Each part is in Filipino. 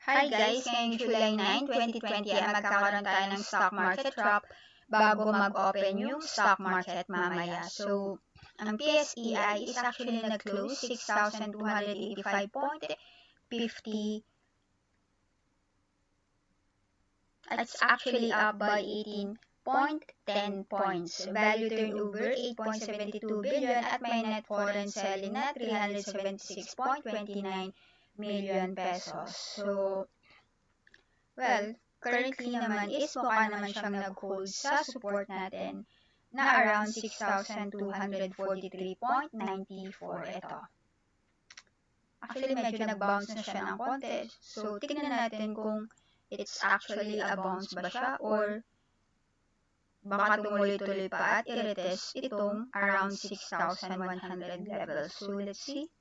Hi guys, ngayong July 9, 2020 ay magkakaroon tayo ng stock market drop bago mag-open yung stock market mamaya. So, ang PSEI is actually nag-close 6,285.50. It's actually up by 18.10 points. Value turnover 8.72 billion at may net foreign selling na 376.29 million pesos. So, well, currently naman is mukha naman siyang nag-hold sa support natin na around 6,243.94 ito. Actually, medyo nag-bounce na siya ng konti. So, tignan natin kung it's actually a bounce ba siya or baka tumuloy-tuloy pa at i-retest itong around 6,100 level. So, let's see.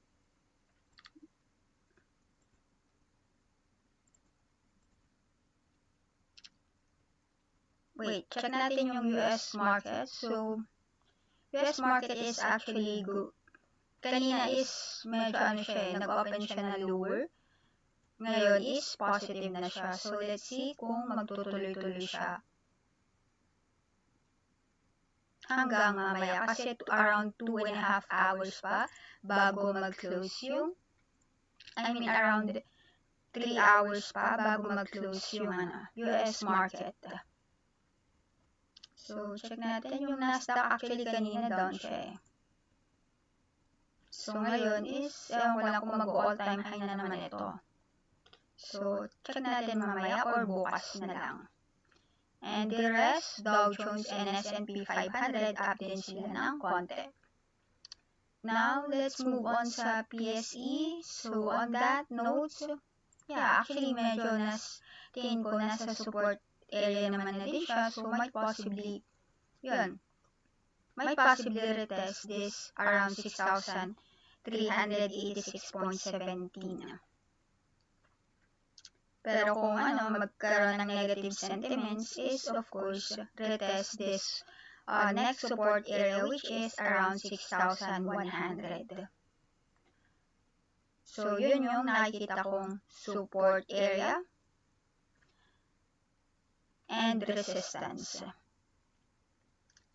Wait, check natin yung US market. So, US market is actually good. Kanina is medyo nag-open siya na lower. Ngayon is positive na siya. So, let's see kung magtutuloy-tuloy siya hanggang mamaya. Kasi around 2.5 hours pa bago mag-close yung, around 3 hours pa bago mag-close yung US market. So, check natin yung Nasdaq. Actually, kanina down siya eh. So, ngayon is, ewan ko lang kung mag-all-time high na naman ito. So, check natin mamaya or bukas na lang. And the rest, Dow Jones and S&P 500 up din sila ng konti. Now, let's move on sa PSE. So, on that note, yeah, actually, medyo tingin ko nasa support area naman na din siya, so might possibly retest this around 6,386.17. Pero kung magkaroon ng negative sentiments is of course retest this next support area which is around 6,100. So yun yung nakikita kong support area and resistance.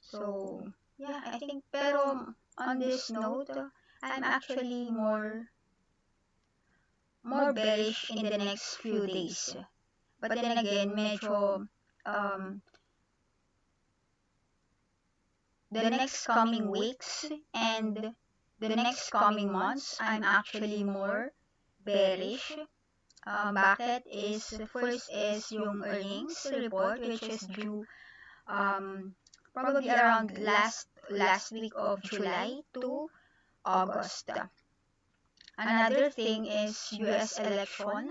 So, yeah, I think, pero on this note, I'm actually more bearish in the next few days. But then again, medyo, the next coming weeks and the next coming months, I'm actually more bearish. Bakit is, first is yung earnings report which is due probably around last week of July to August. Another thing is US election,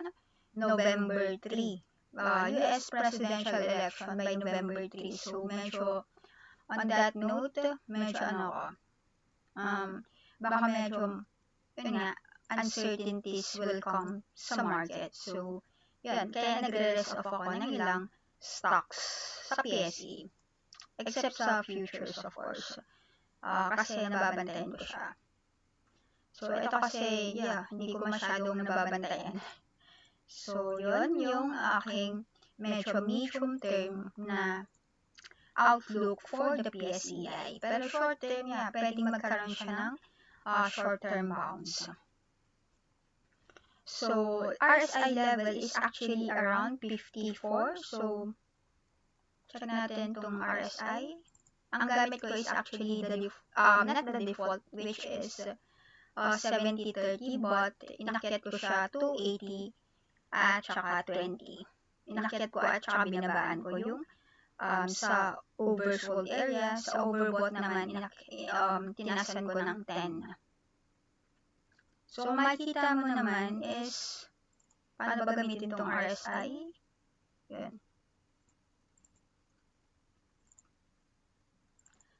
November 3. US presidential election by November 3. So, medyo, on that note, medyo baka medyo, uncertainties will come sa market. So, yun, kaya nagre-rest off ako ng ilang stocks sa PSE. Except sa futures, of course. Kasi nababantayan ko siya. So, ito kasi, hindi ko masyadong nababantayan. So, yun yung aking medyo medium term na outlook for the PSEI. Pero short term, pwedeng magkaroon siya ng short term bounce. So, RSI level is actually around 54. So, check natin itong RSI. Ang gamit ko is actually not the default, which is 70-30, but inakyat ko siya to 80 at saka 20. Inakyat ko at saka binabaan ko yung sa oversold area. Sa overbought naman, tinasan ko ng 10. So, makikita mo naman is, paano ba gamitin itong RSI? Yun.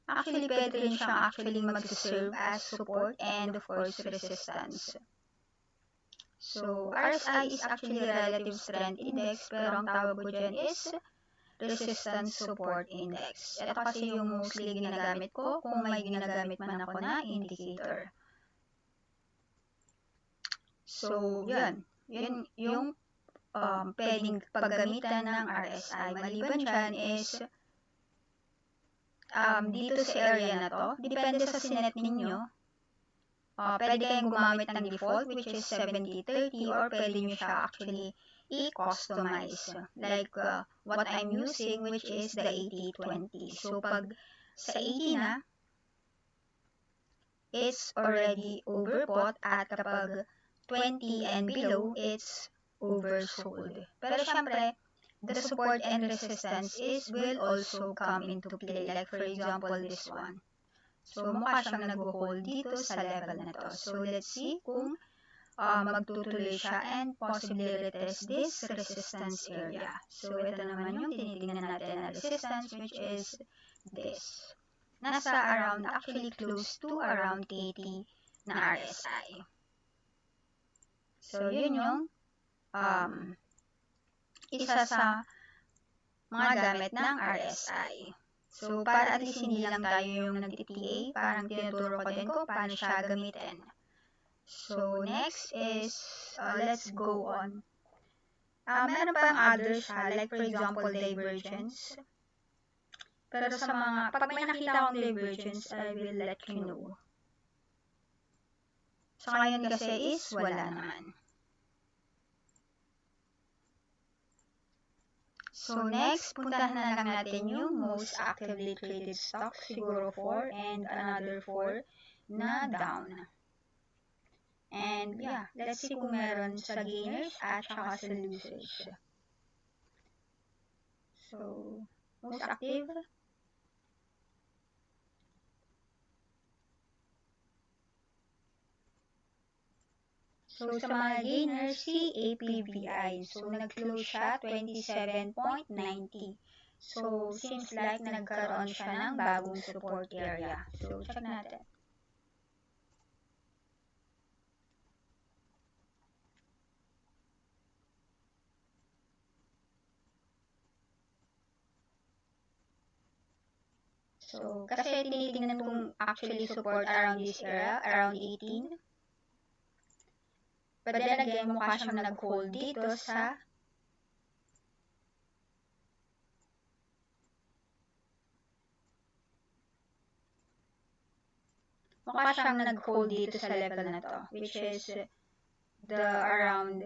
Actually, pwede rin siyang mag-serve as support and of course resistance. So, RSI is actually a relative strength index, pero ang tawag ko dyan is resistance support index. Ito kasi yung mostly ginagamit ko kung may ginagamit man ako na indicator. So, yun yung pwedeng paggamitan ng RSI. Maliban dyan is dito sa area na to, depende sa sinet ninyo, pwede kayong gumamit ng default which is 70-30 or pwede nyo siya actually i-customize. Like what I'm using which is the 80-20. So pag sa 80 na, it's already overbought at kapag 20 and below, it's oversold. Pero syempre, the support and resistance will also come into play. Like for example, this one. So mukha siyang nag-hold dito sa level na to. So let's see kung magtutuloy siya and possibly retest this resistance area. So ito naman yung tinitingnan natin na resistance which is this. Nasa around, actually close to around 80 na RSI. So yun yung isa sa mga gamit ng RSI. So para at least hindi lang tayo yung nag-TA, parang tinuturo ko din ko paano siya gamitin. So next is, let's go on. Meron pa yung others like for example divergence. Pero sa mga, pag may nakita akong divergence, I will let you know. Sa ngayon kasi is wala naman. So next, puntahan na lang natin yung most actively traded stocks, siguro 4 and another 4 na down. And yeah, let's see kung meron sa gainers at saka sa losers. So, most active. So, sa mga gainers, si APVI. So, nag-close siya 27.90. So, seems like nagkaroon siya ng bagong support area. So, check natin. So, kasi tinitingnan kong actually support around this area, around 18. But then again, mukha siyang nag-hold dito sa level na to, which is the around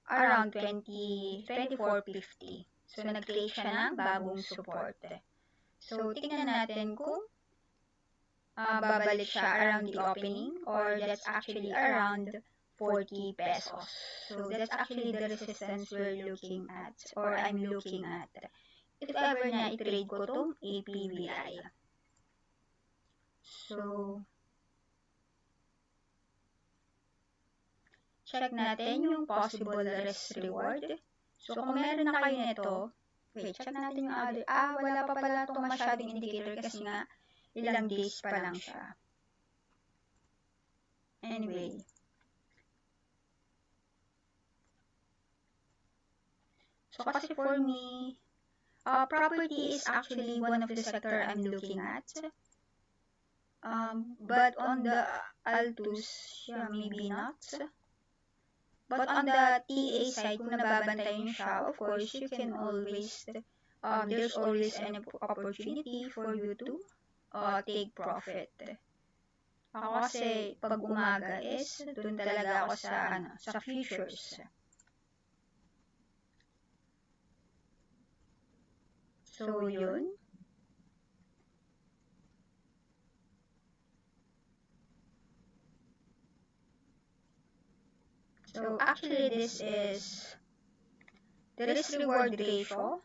24.50. So, nag-create siya ng bagong support. So, tingnan natin kung babalik siya around the opening or that's actually around 40 pesos. So, that's actually the resistance we're looking at or I'm looking at. If ever na i-trade ko tong APVI. So, check natin yung possible risk reward. So, kung meron na kayo nito, wait, check natin yung other. Wala pa pala itong masyadong indicator kasi nga ilang days pa lang siya. Anyway. So, kasi for me, property is actually one of the sector I'm looking at. But on the Altus, yeah, maybe not. But on the TA side, kung nababantayan siya, of course, you can always, there's always an opportunity for you to take profit. Ako kasi, pag umaga is, dun talaga ako sa futures. So, yun. So, actually, this is the risk-reward ratio.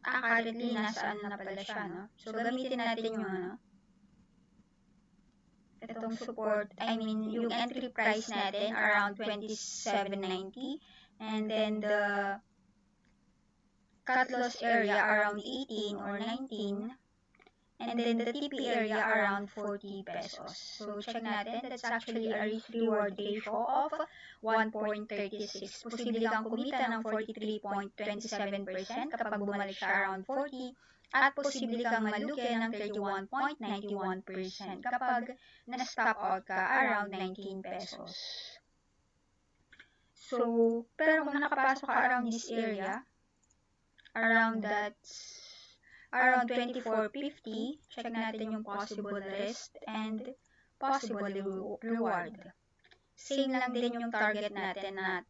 Currently, nasa na pala siya, no? So, gamitin natin yung, itong support, yung entry price natin, around 27.90. And then, the cut loss area, around 18 or 19. And then the TP area around 40 pesos. So, check natin. That's actually a risk-reward ratio of 1.36. Posible kang kumita ng 43.27% kapag bumalik siya around 40 at posible kang malugi ng 31.91% kapag na-stop out ka around 19 pesos. So, pero kung nakapasok ka around this area, around 24.50, check natin yung possible risk and possible reward. Same lang din yung target natin na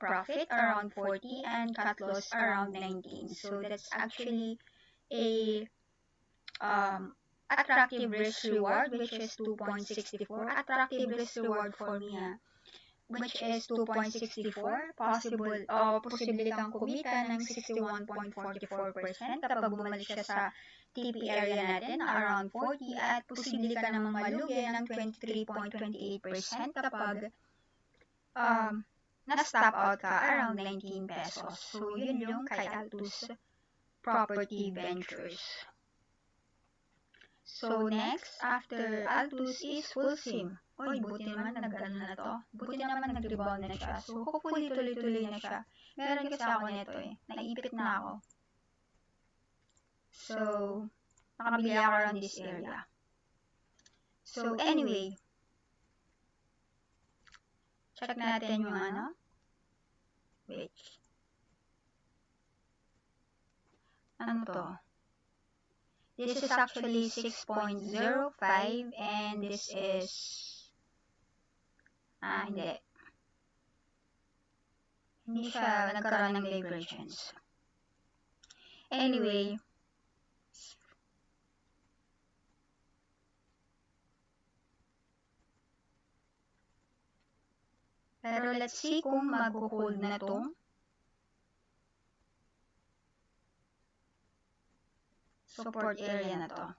profit around 40 and cut loss around 19. So that's actually a attractive risk reward, which is 2.64. Attractive risk reward for me, which is 2.64. Posible kang kumita ng 61.44% kapag bumalik siya sa TP area natin na around 40 at posible ka namang malugi ng 23.28% kapag na-stop out ka around 19 pesos. So, yun yung kay Altus Property Ventures. So, next, after Altus is Fullsim. Oy, buti naman nag-ano na to. Buti naman nag-rebound na siya. So, hopefully tuloy-tuloy na siya. Meron kasi ako nito Naipit na ako. So, nakabili ako around this area. So, anyway, check natin yung wait. Ano to? This is actually 6.05 and this is hindi. Hindi siya nagkaroon ng divergence. Anyway, pero let's see kung mag-hold na tong support area na to.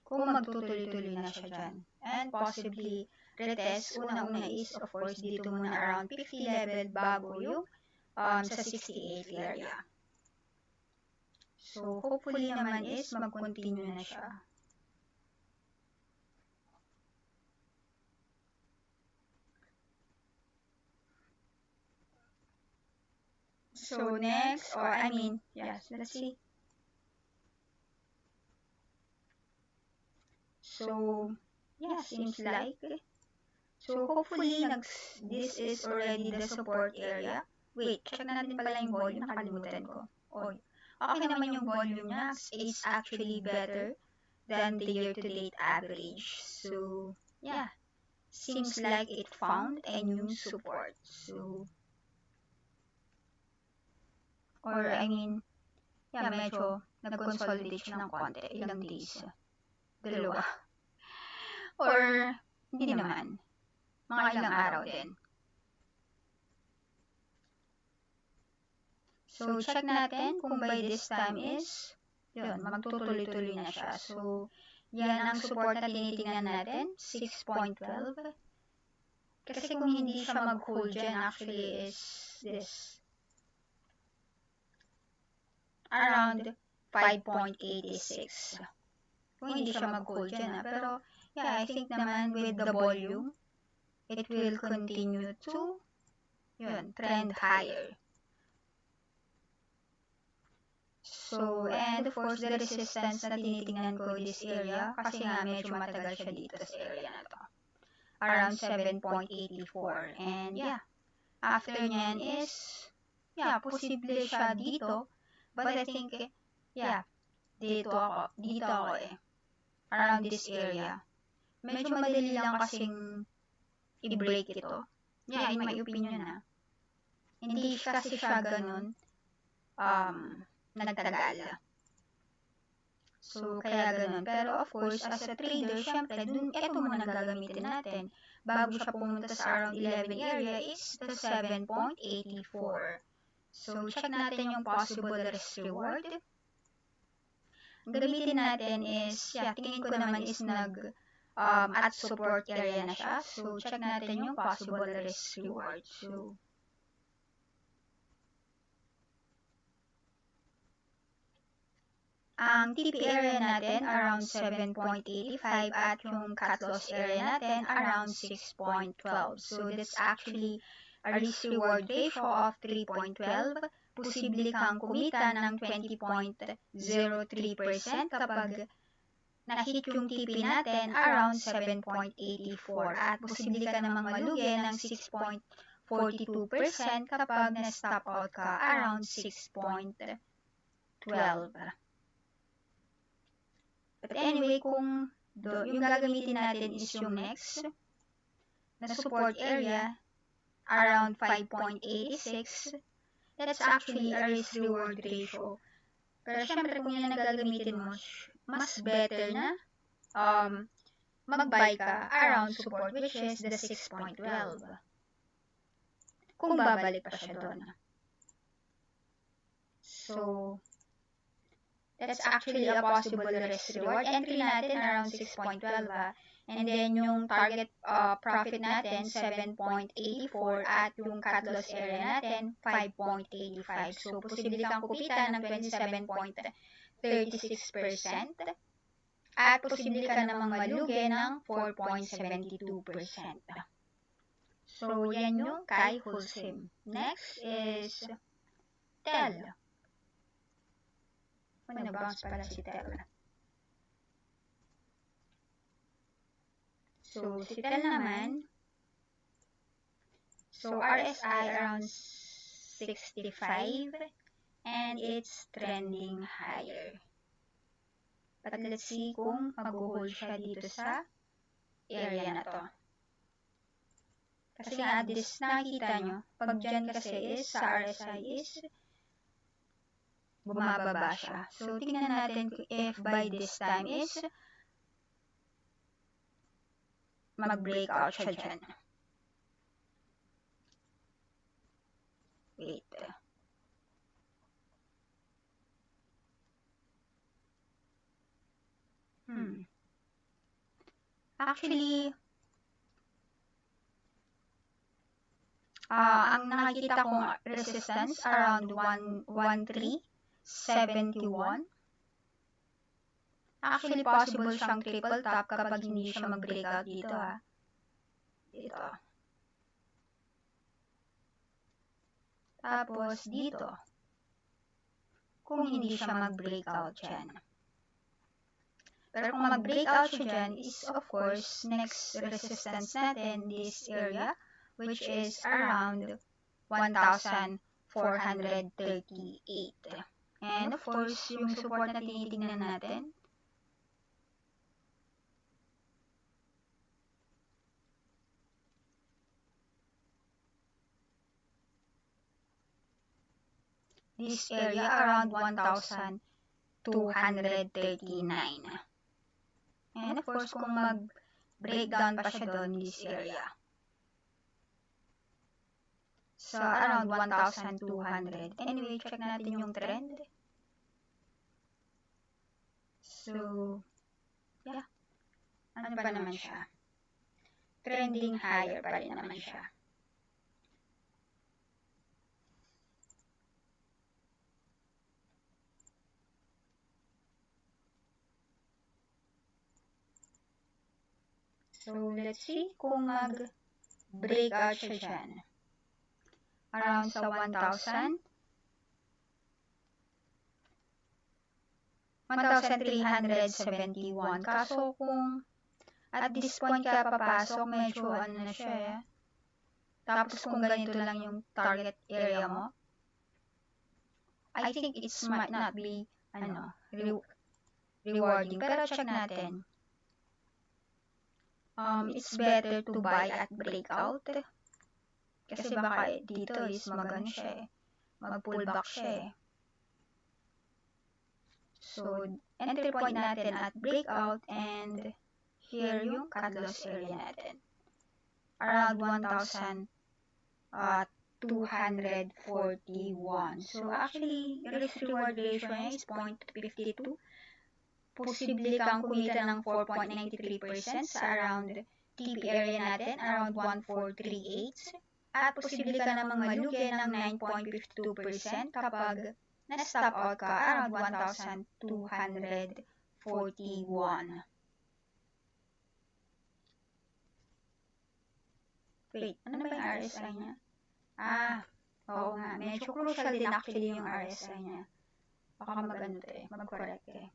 Kung magtutuloy-tuloy na siya dyan. And possibly retest, una-una is of course dito muna around 50 level bago yung sa 68 area. So hopefully naman is mag-continue na siya. So next, yes, let's see. So, yeah, seems like. So, hopefully, this is already the support area. Wait, check natin pala yung volume. Nakalimutan ko. Okay naman yung volume niya. It's actually better than the year-to-date average. So, yeah. Seems like it found a new support. So, medyo nag-consolidate siya ng konti. Ilang days. 2. Or, hindi naman. Mga ilang araw din. So, check natin kung by this time is, magtutuloy-tuloy na siya. So, yan ang support na tinitingnan natin, 6.12. Kasi kung hindi siya mag-hold dyan, actually is this. Around 5.86. Kung hindi siya mag-hold dyan. Pero, yeah, I think naman with the volume, it will continue to trend higher. So, and of course, the resistance na tinitingnan ko this area, kasi nga medyo matagal siya dito sa area na to. Around 7.84. And yeah, after nyan is, posible siya dito. But I think, dito ako around this area. Medyo madali lang kasing i-break ito. Yeah, in my opinion Hindi kasi siya ganun nagtagal. So, kaya ganun. Pero of course, as a trader, syempre, ito muna gagamitin natin. Bago siya pumunta sa around 11 area is the 7.84. So, check natin yung possible risk reward. Gamitin natin is, tingin ko naman is at support area na siya. So, check natin yung possible risk reward. So, ang TP area natin around 7.85 at yung cut loss area natin around 6.12. So, that's actually a risk reward ratio of 3.12 posible kang kumita ng 20.03% kapag na-hit yung TP natin around 7.84 at posible ka namang malugi ng 6.42% kapag na-stop out ka around 6.12. But anyway, kung yung gagamitin natin is yung next na support area around 5.86, that's actually a risk-reward ratio. Pero syempre, kung yan ang gagamitin mo, mas better na mag-buy ka around support, which is the 6.12. Kung babalik pa siya doon. So, that's actually a possible risk-reward. Entry natin around 6.12 and then yung target profit natin 7.84 at yung cut loss area natin 5.85. So, posible kang kumita ng 27.36% at posible ka namang malugi ng 4.72%. So, yan yung kay Holcim. Next is TEL. Bounce pala si TEL. So, si TEL naman, so RSI around 65 and it's trending higher. But let's see kung mag-hold siya dito sa area na to. Kasi nga, this nakikita nyo, pag dyan kasi is, sa RSI is, bumababa siya. So, tingnan natin if by this time is, mag-breakout siya dyan. Wait. Actually, ang nakikita kong resistance around 113.71. Actually, possible siyang triple top kapag hindi siya mag-breakout dito Dito. Tapos dito. Kung hindi siya mag-breakout dyan. Pero kung mag-breakout siya dyan is of course next resistance natin this area which is around 1,438. And of course yung support na tinitingnan natin this area around 1,239. And of course, kung mag-breakdown pa siya doon, this area. So, around 1,200. Anyway, check natin yung trend. So, yeah. Ano pa naman siya? Trending higher pa rin naman siya. So, let's see kung mag-breakout siya dyan. Around sa 1,000. 1,371. Kaso kung at this point ka papasok, medyo ano na siya Tapos kung ganito lang yung target area mo, I think it might not be rewarding. Pero check natin. It's better to buy at breakout. Kasi baka dito is mag-pullback siya So, entry point natin at breakout and here yung cut loss area natin. Around 1,241. So, actually, risk-reward ratio niya is 0.52. Posible kang kumita ng 4.93% sa around TP area natin, around 1,438. At posible ka namang malugi ng 9.52% kapag na-stop out ka around 1,241. Wait, ano ba yung RSI niya? Oo nga, medyo crucial din actually yung RSI niya. Baka mag-correct eh.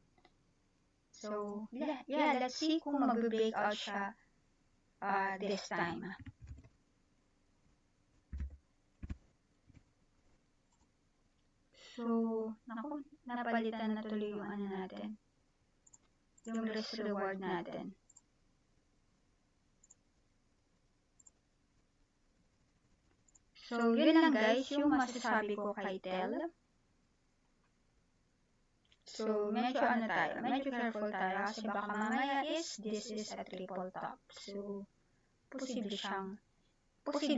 So, yeah, let's see kung mag-breakout siya this time. So, naku, napalitan na tuloy yung ano natin. Yung risk reward natin. So, yun lang guys, yung masasabi ko kay TEL. So, medyo medyo careful tayo kasi baka mamaya this is a triple top. So, posible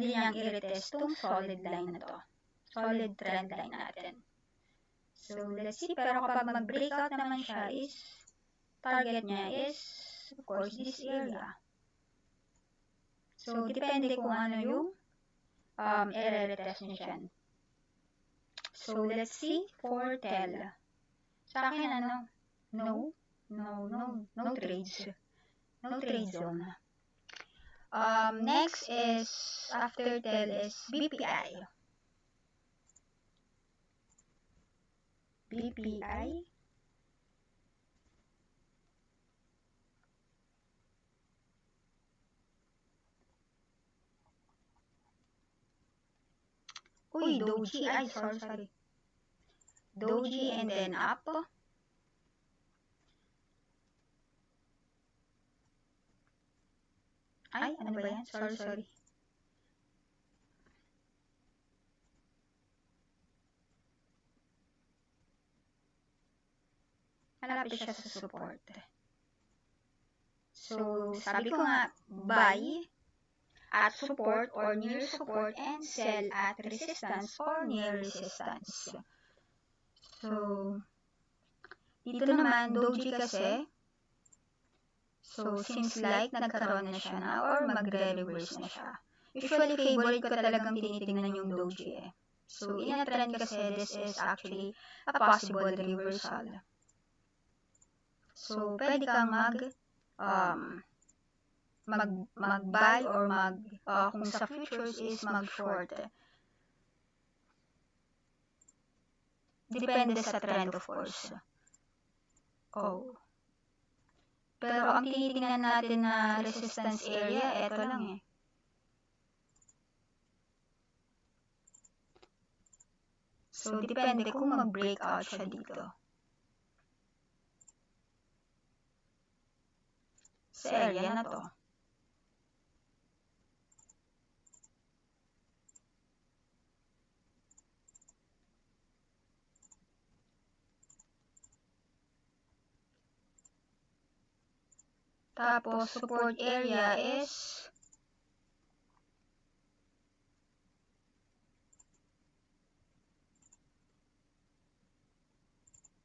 niyang i-retest tong solid line na to. Solid trend line natin. So, let's see. Pero kapag mag-breakout naman siya target niya is, of course, this area. So, depende kung ano yung i-retest niya dyan. So, let's see for TEL. Sa akin, no trades. No trade zone. Next is, after TEL is BPI. BPI. Uy, Doji. Ay, sorry. Doji and then up. Ay, ano ba yan? Sorry. Malapit siya sa support. So, sabi ko nga, buy at support or near support and sell at resistance or near resistance. So, dito naman, Doji kasi, so, seems like nagkaroon na siya na or magre-reverse na siya. Usually, favorite ko talagang tinitingnan yung Doji eh. So, in a trend kasi, this is actually a possible reversal. So, pwede kang mag-buy or kung sa futures is mag-short. Depende sa trend, of course. Oh. Pero ang tinitingnan natin na resistance area, eto lang eh. So, depende kung mag-breakout siya dito. Sa area na to. Tapos, support area is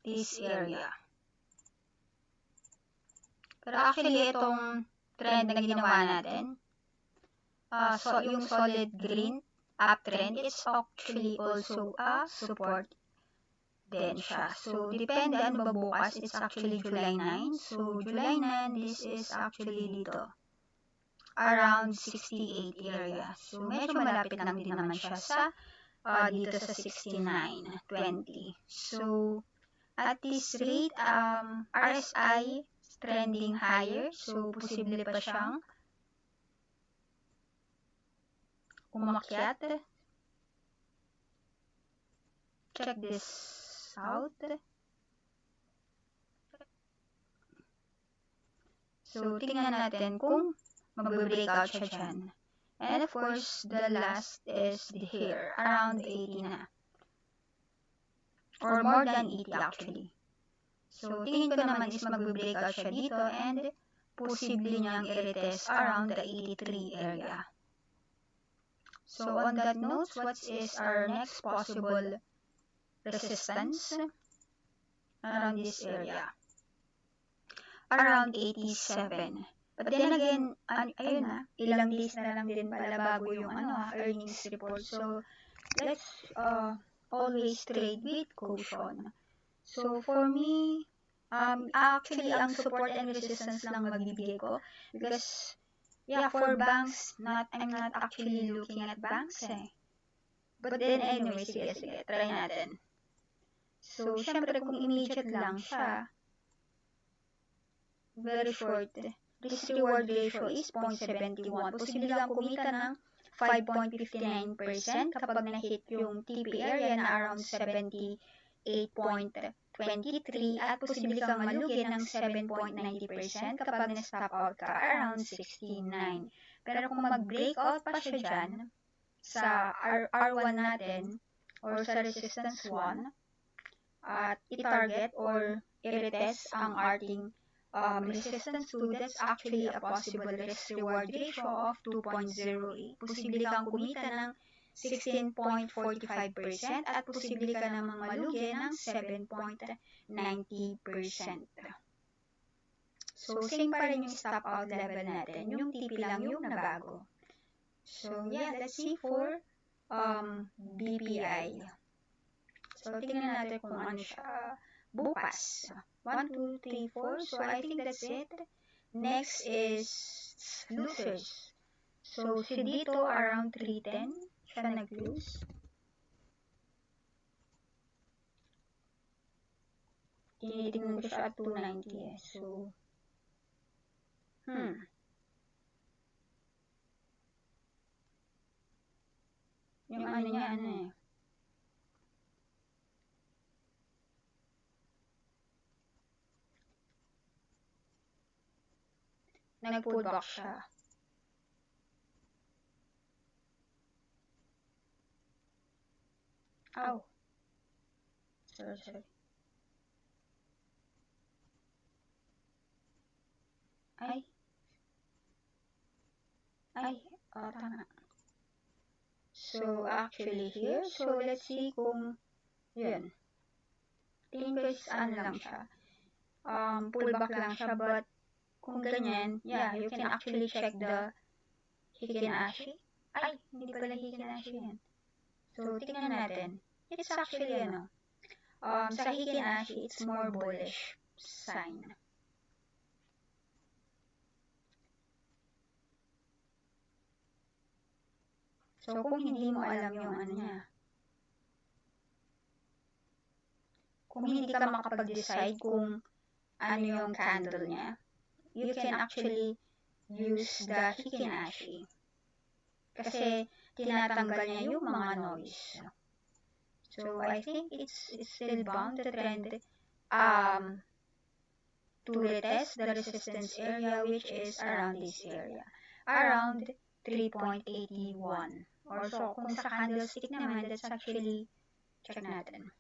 this area. Pero actually, itong trend na ginawa natin, so yung solid green uptrend, it's actually also a support din siya. So, depende ano ba bukas. It's actually July 9. So, July 9, this is actually dito. Around 68 area. So, medyo malapit lang din naman siya sa dito sa 69.20. So, at this rate, RSI trending higher. So, posible pa siyang umakyat. Check this out. So, tingnan natin kung mag-breakout siya dyan. And of course, the last is here, around 80 na. Or more than 80 actually. So, tingin ko naman is mag-breakout siya dito and posible niyang i-retest around the 83 area. So, on that note, what is our next possible resistance? Around this area. Around 87. But then again, ayun na, ilang days na lang din pala bago yung earnings report. So, let's always trade with caution. So, for me, actually, ang support and resistance lang magbibigay ko. Because, yeah, for banks, I'm not actually looking at banks eh. But then anyway, sige, try natin. So, syempre kung immediate lang siya, very short, risk reward ratio is 0.71. Posible kang kumita ng 5.59% kapag na-hit yung TP area na around 78.23 at posible kang malugi ng 7.90% kapag na-stop out ka around 69. Pero kung mag-breakout pa siya dyan sa R1 natin or sa resistance 1 at i-target or i-retest ang ating resistance 2, that's actually a possible risk-reward ratio of 2.08. Posible kang kumita ng 16.45% at posible ka namang malugi ng 7.90%. So, same pa rin yung stop out level natin. Yung TP lang yung nabago. So, yeah, let's see for BPI. So, tingnan natin kung ano siya bukas. 1, 2, 3, 4. So, I think that's it. Next is losers. So, si dito around 310 siya nag-lose. Tinitingnan ko siya at 290 eh. So, yung ano niya, ano eh. Nag-pull back siya. Ow. Sorry. Tama. So, actually here, so let's see kung, yun. Tingin ko is ano lang siya. Pullback lang siya, but kung ganyan, yeah, you can actually check the Heikin-Ashi. Hindi pala Heikin-Ashi yan. So, tingnan natin. It's actually, sa Heikin-Ashi, it's more bullish sign. So, kung hindi mo alam yung ano niya, kung hindi ka makapag-decide kung ano yung candle niya, you can actually use the Heikin-Ashi. Kasi, tinatanggal niya yung mga noise. So, I think it's still bound to trend to retest the resistance area, which is around this area. Around 3.81. Also, kung sa candlestick naman, that's actually, check natin.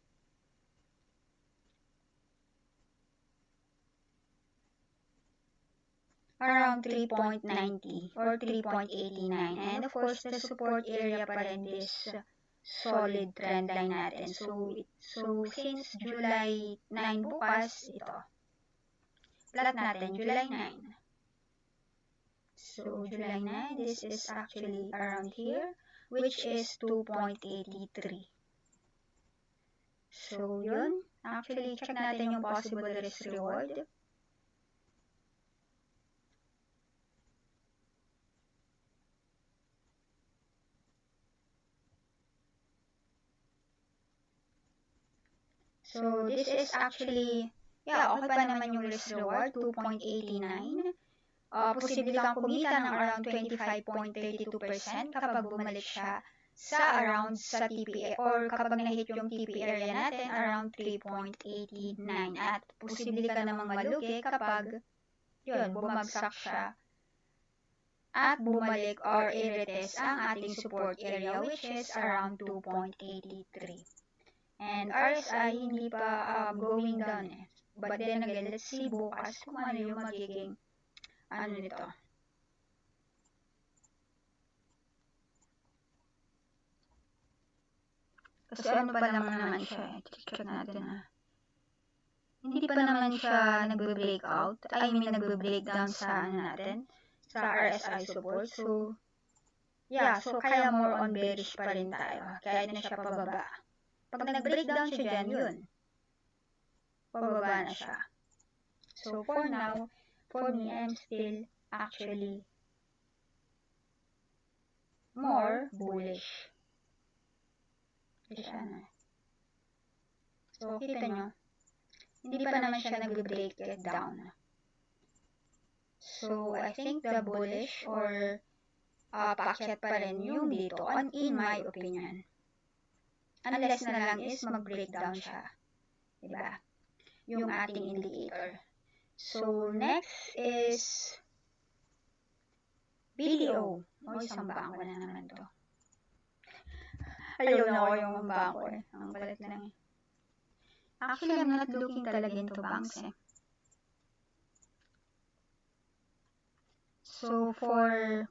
Around 3.90 or 3.89. And of course, the support area pa rin is solid trend line natin. So since July 9 bukas, ito. Plot natin, July 9. So, July 9, this is actually around here, which is 2.83. So, yun. Actually, check natin yung possible risk reward. So, this is actually, yeah, okay pa naman yung risk reward, 2.89. Posible kang kumita ng around 25.32% kapag bumalik siya sa around sa TP or kapag na-hit yung TP area natin around 3.89 at posible ka namang malugi kapag yun, bumagsak siya at bumalik or i-retest ang ating support area which is around 2.83. And RSI hindi pa going down eh. But then again, let's see bukas kung ano yung magiging ano nito. Kasi ano pa naman siya, check natin Hindi pa naman siya nagbe-breakout. Nagbe-breakdown sa ano natin, sa RSI support. So, yeah, so kaya more on bearish pa rin tayo. Kaya na siya pababa. Pag nag-breakdown siya dyan, yun. Pababa na siya. So, for now, for me, I'm still actually more bullish. Siya na. So, kita nyo, hindi pa naman siya nag-break it down. So, I think the bullish or paakyat pa rin yung dito, in my opinion. Unless na lang is mag-breakdown siya. Diba? Yung ating indicator. So, next is BDO. O, isang bangko na naman to. Ayaw na ko yung bangko eh. Ang palit lang eh. Actually, I'm not looking talaga into banks eh. So, for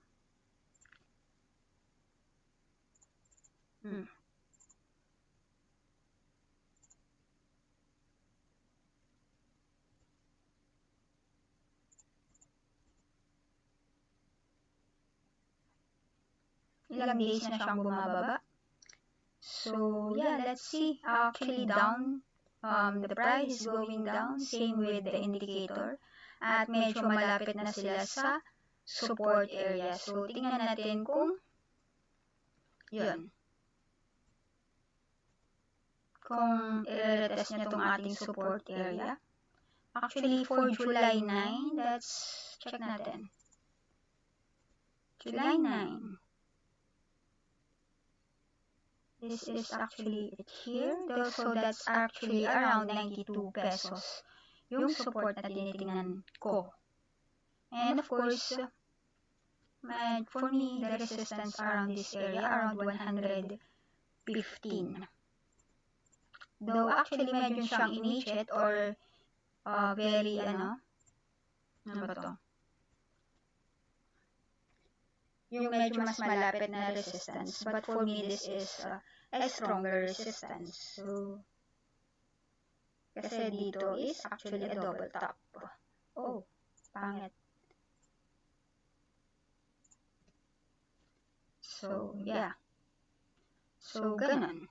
ilang days na siyang bumababa. So, yeah, let's see. Actually, down. The price is going down. Same with the indicator. At medyo malapit na sila sa support area. So, tingnan natin kung yun. Kung i-retest niya itong ating support area. Actually, for July 9, check natin. July 9. This is actually it here. So, that's actually around 92 pesos. Yung support na tinitingnan ko. And of course, for me, the resistance around this area, around 115. Though actually, medyo siyang immediate or very, ano ba to? Yung medyo mas malapit na resistance. But for me, this is a stronger resistance. So, kasi dito is actually a double top. Oh, pangit. So, yeah. So, ganun.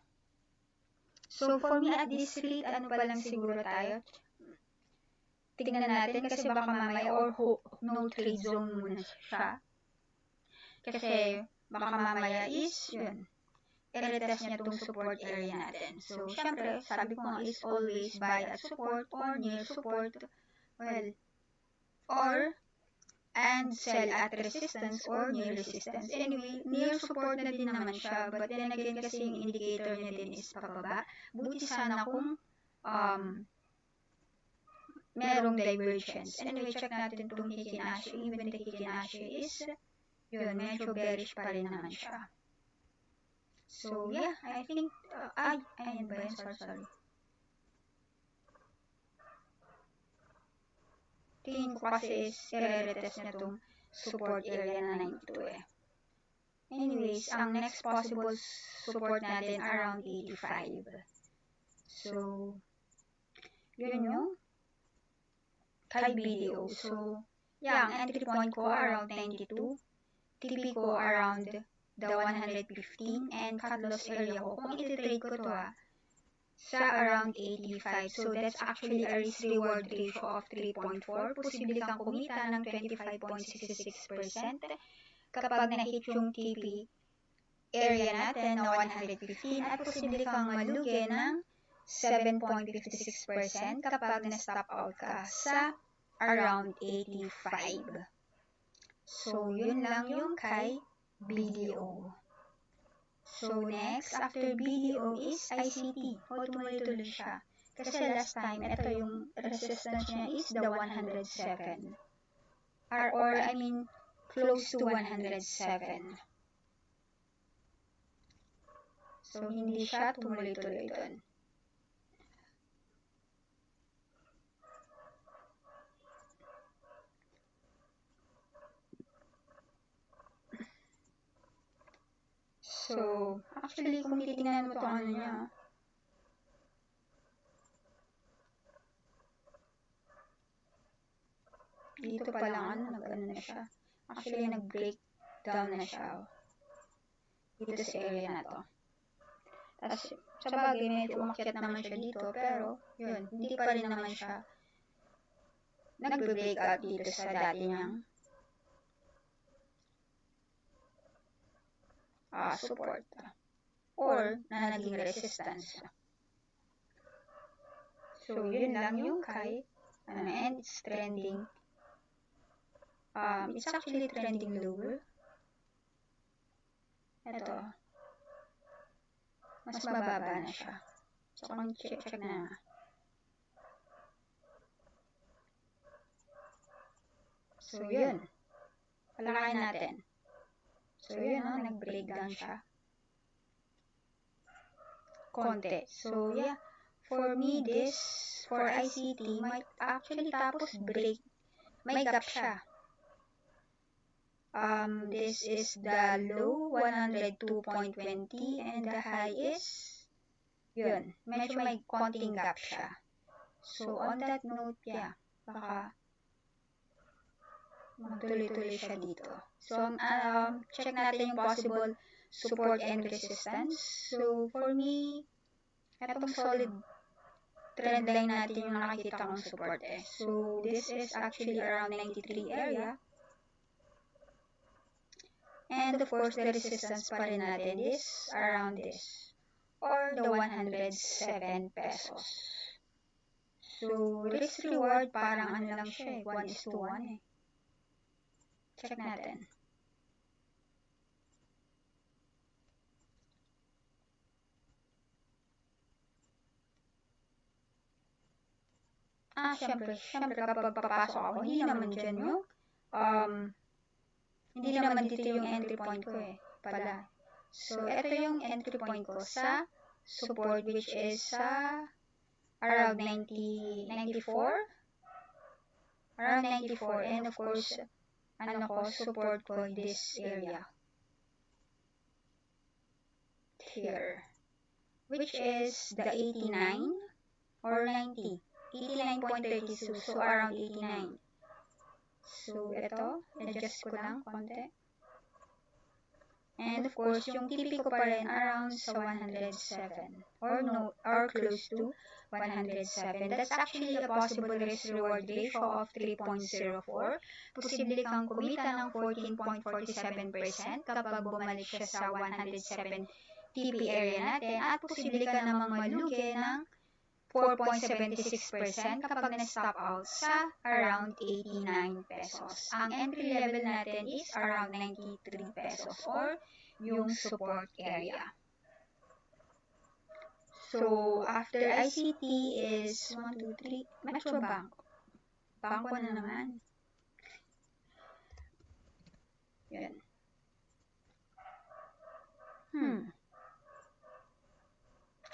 So, for me at this rate, ano pa lang siguro tayo? Tingnan natin kasi baka mamaya or no trade zone muna siya. Kasi baka mamaya is, yun, i-retest niya itong support area natin. So, syempre, sabi ko nga is always buy at support or near support. Well, and sell at resistance or near resistance. Anyway, near support na din naman siya. But then again, kasi yung indicator niya din is pababa. Buti sana kung merong divergence. Anyway, check natin itong Hikinashi. Even the Hikinashi is, yun, medyo bearish pa rin naman siya. So, yeah, I think, ayan ba yun? Sorry. Tingin ko kasi is, i-retest niya itong support area na 92 eh. Anyways, ang next possible support natin around 85. So, yun yung kay BDO. So, yeah, ang entry point ko around 92. TP ko around the 115 and cut loss area ko. Kung iti-trade ko to sa around 85. So, that's actually a risk-reward ratio of 3.4. Posible kang kumita ng 25.66% kapag na-hit yung TP area natin na 115 at posible kang malugi ng 7.56% kapag na-stop out ka sa around 85. So, yun lang yung kay BDO. So, next, after BDO is ICT. O, tumuloy-tuloy siya. Kasi last time, ito yung resistance niya is the 107. Or I mean, close to 107. So, hindi siya tumuloy-tuloy doon. So, actually, kung titingnan mo itong ano niya, dito pa lang, nag-ano na siya. Actually, nag-break down na siya. Dito sa area na to. Tapos, sa bagay, medyo umakyat naman siya dito, pero, yun, hindi pa rin naman siya nag-break out dito sa dati niyang support. or na naging resistance. So, yun lang yung kay, and it's trending. It's actually trending lower. Ito. Mas mababa na siya. So, kung check na. So, yun. Palakayin natin. So, yun, nag-breakdown siya. Konti. So, yeah. For me, for ICT, might actually tapos break. May gap siya. This is the low, 102.20, and the high is, yun, medyo may konting gap siya. So, on that note, yeah, baka magtuloy-tuloy siya dito. So, check natin yung possible support and resistance. So, for me, etong solid trend line natin yung nakikita kong support eh. So, this is actually around 93 area. And of course, the resistance pa rin natin is around this, or the 107 pesos. So, risk reward parang ano lang siya eh, 1:1 eh. Check natin. Syempre kapag papasok ako, hindi naman dyan yung, hindi naman dito yung entry point ko eh, pala. So, ito yung entry point ko sa support, which is sa around 94. Around 94. And of course, support ko this area. Here. Which is the 89 or 90. 89.32. So, around 89. So, ito. Adjust ko lang konti. And of course, yung TP ko pa rin around sa 107. Or close to 107. That's actually a possible risk-reward ratio of 3.04. Posible kang kumita ng 14.47% kapag bumalik siya sa 107 TP area natin. At posible ka namang malugi ng 4.76% kapag na-stop out sa around 89 pesos. Ang entry level natin is around 93 pesos or yung support area. So, after ICT is 1, 2, 3, Metro Bank. Bangko na naman. Yan.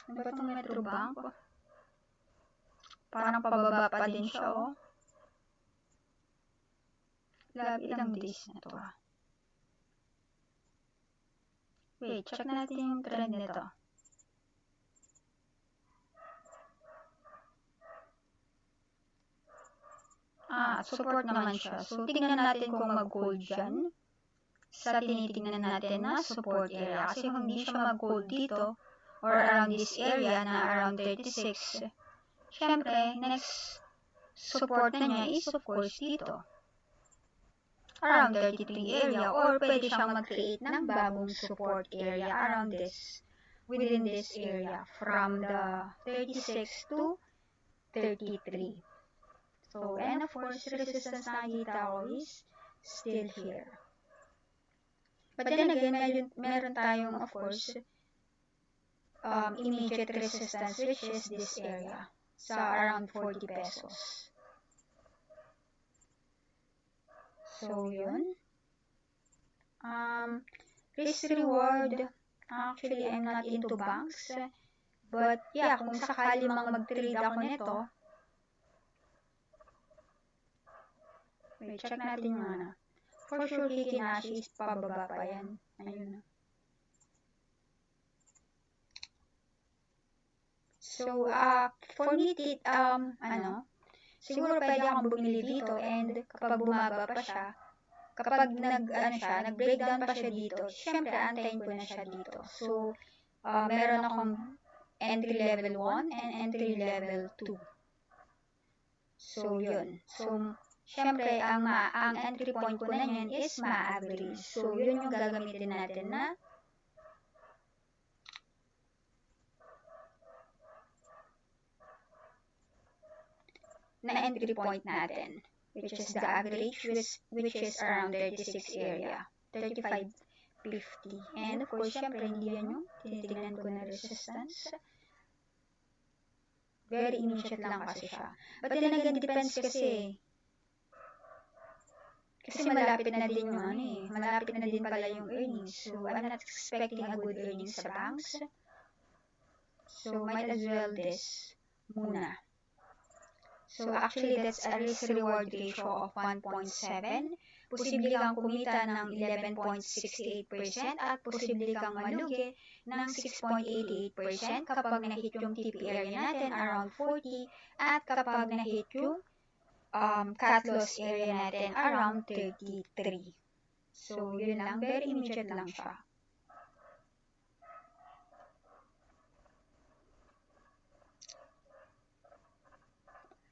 Ano ba itong Metro Bank? Parang pababa pa din siya, oh. Ilang days na to, ah. Wait, check natin yung trend nito. Support naman siya. So, tingnan natin kung mag-hold dyan sa tinitingnan natin na support area. Kasi kung hindi siya mag-hold dito or around this area na around 36, syempre, next support na niya is of course dito. Around 33 area or pwede siyang mag-create ng bagong support area around this, within this area from the 36 to 33. So, and of course, resistance na nakikita ko is still here. But then again, meron tayong of course, immediate resistance which is this area. Sa around 40 pesos. So, yun. Risk reward, actually, I'm not into banks. But, yeah, kung sakali mang mag-trade ako nito, wait, check natin yung ano. For sure, Kikinashi is pababa pa yan. Ayun. So, for me, siguro pwede akong bumili dito and kapag bumaba pa siya, kapag nag-breakdown pa siya dito, syempre, antayin ko na siya dito. So, meron akong entry level 1 and entry level 2. So, yun. So, syempre, ang entry point ko na yan is ma-average. So, yun yung gagamitin natin na na entry point natin, which is the average, which is around 36 area, 35, 50. And of course, syempre, hindi yan yung tinitignan ko na resistance. Very immediate lang kasi siya. But then again, depends kasi. Kasi malapit na din yung malapit na din pala yung earnings. So, I'm not expecting a good earnings sa banks. So, might as well this muna. So, actually, that's a risk-reward ratio of 1.7. Posible kang kumita ng 11.68% at posible kang malugi ng 6.88% kapag na-hit yung TP area natin around 40 at kapag na-hit yung cut loss area natin around 33. So, yun lang. Very immediate lang siya.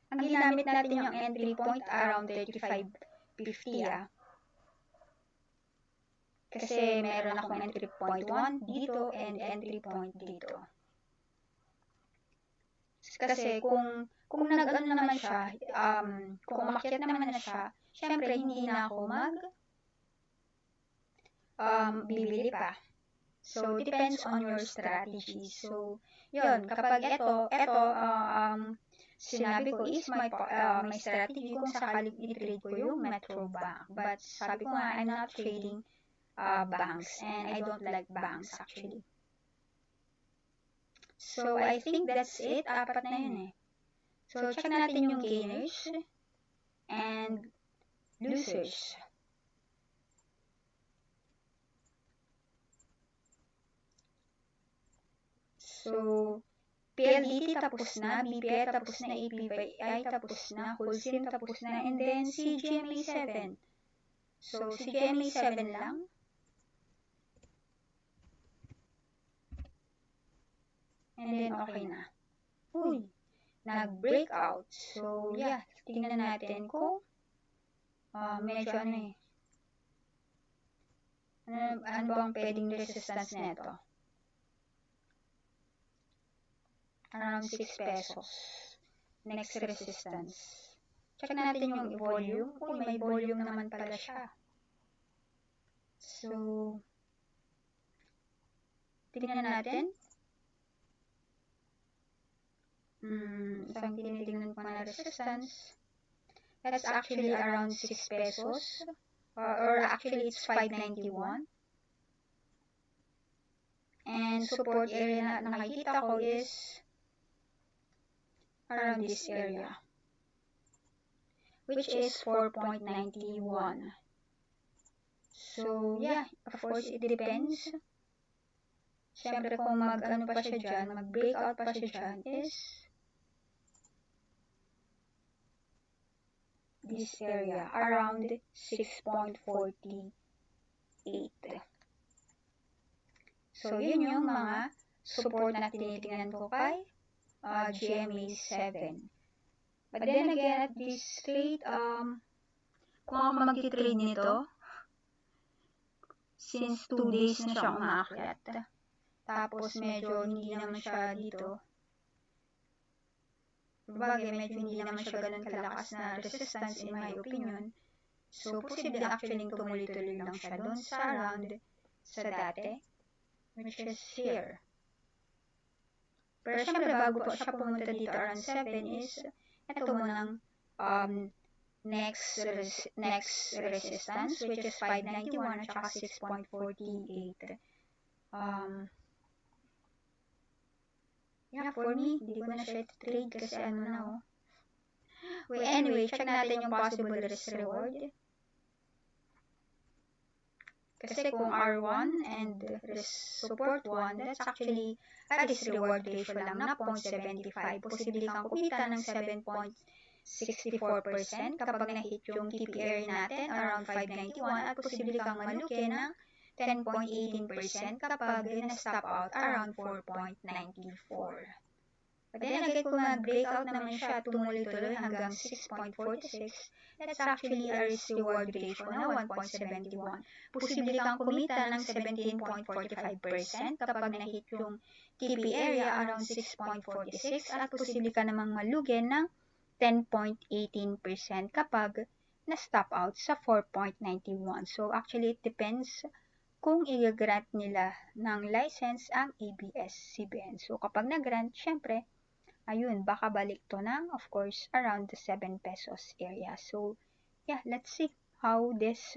Ang ginamit natin yung entry point around 35.50 Kasi meron akong entry point 1 dito and entry point dito. Kasi kung nag-ano naman siya, kung umakyat naman na siya, syempre hindi na ako bibili pa. So, depends on your strategy. So, yun, kapag ito, sinabi ko is my strategy kung sakaling i-trade ko yung Metro Bank. But sabi ko nga, I'm not trading banks and I don't like banks actually. So, I think that's it. Apat na yun eh. So, check natin yung gainers and losers. So, PLDT tapos na, BPI tapos na, API tapos na, Wholesale tapos na, and then CGMA 7. So, CGMA 7 lang. And then, okay na. Uy, nag-breakout. So, yeah, tingnan natin kung medyo ano bang pwedeng resistance na ito? Around 6 pesos. Next resistance. Check natin yung volume. Uy, may volume naman pala siya. So, tingnan natin. Isang tinitingnan ko na resistance. That's actually around 6 pesos. Or actually, it's 591. And support area na nakikita ko is around this area, which is 4.91. So, yeah, of course, it depends. Siyempre, kung mag-ano pa siya dyan, mag-breakout pa siya dyan is this area, around 6.48. So, yun yung mga support na tinitingnan ko kay GMA 7. But then again, at this rate, kung ako mag-trade nito, since 2 days na siya umaakyat, tapos medyo hindi naman siya dito, bagay medyo hindi naman siya ganun kalakas na resistance in my opinion. So, posible actually tumuloy-tuloy lang siya doon sa around sa dati, which is here. Pero syempre, bago po siya pumunta dito around 7 is, ito munang next resistance, which is 591 at saka 6.48. Yeah, for me, hindi ko na siya trade kasi ano na Wait, anyway, check natin yung possible risk-reward. Kasi kung R1 and support 1, that's actually a risk-reward ratio lang na 0.75. Posible kang kumita ng 7.64% kapag na-hit yung TP area natin around 591 at posible kang malugi ng 10.18% kapag na-stop out around 4.94. But then again, kung nag-breakout naman siya tumuloy-tuloy hanggang 6.46, that's actually a risk-reward ratio na 1.71. Posible kang kumita ng 17.45% kapag na-hit yung TP area around 6.46 at posible ka namang malugi ng 10.18% kapag na-stop out sa 4.91. So, actually, it depends kung i-grant nila ng license ang ABS-CBN. So, kapag na-grant, syempre, ayun, baka balik to ng, of course, around the 7 pesos area. So, yeah, let's see how this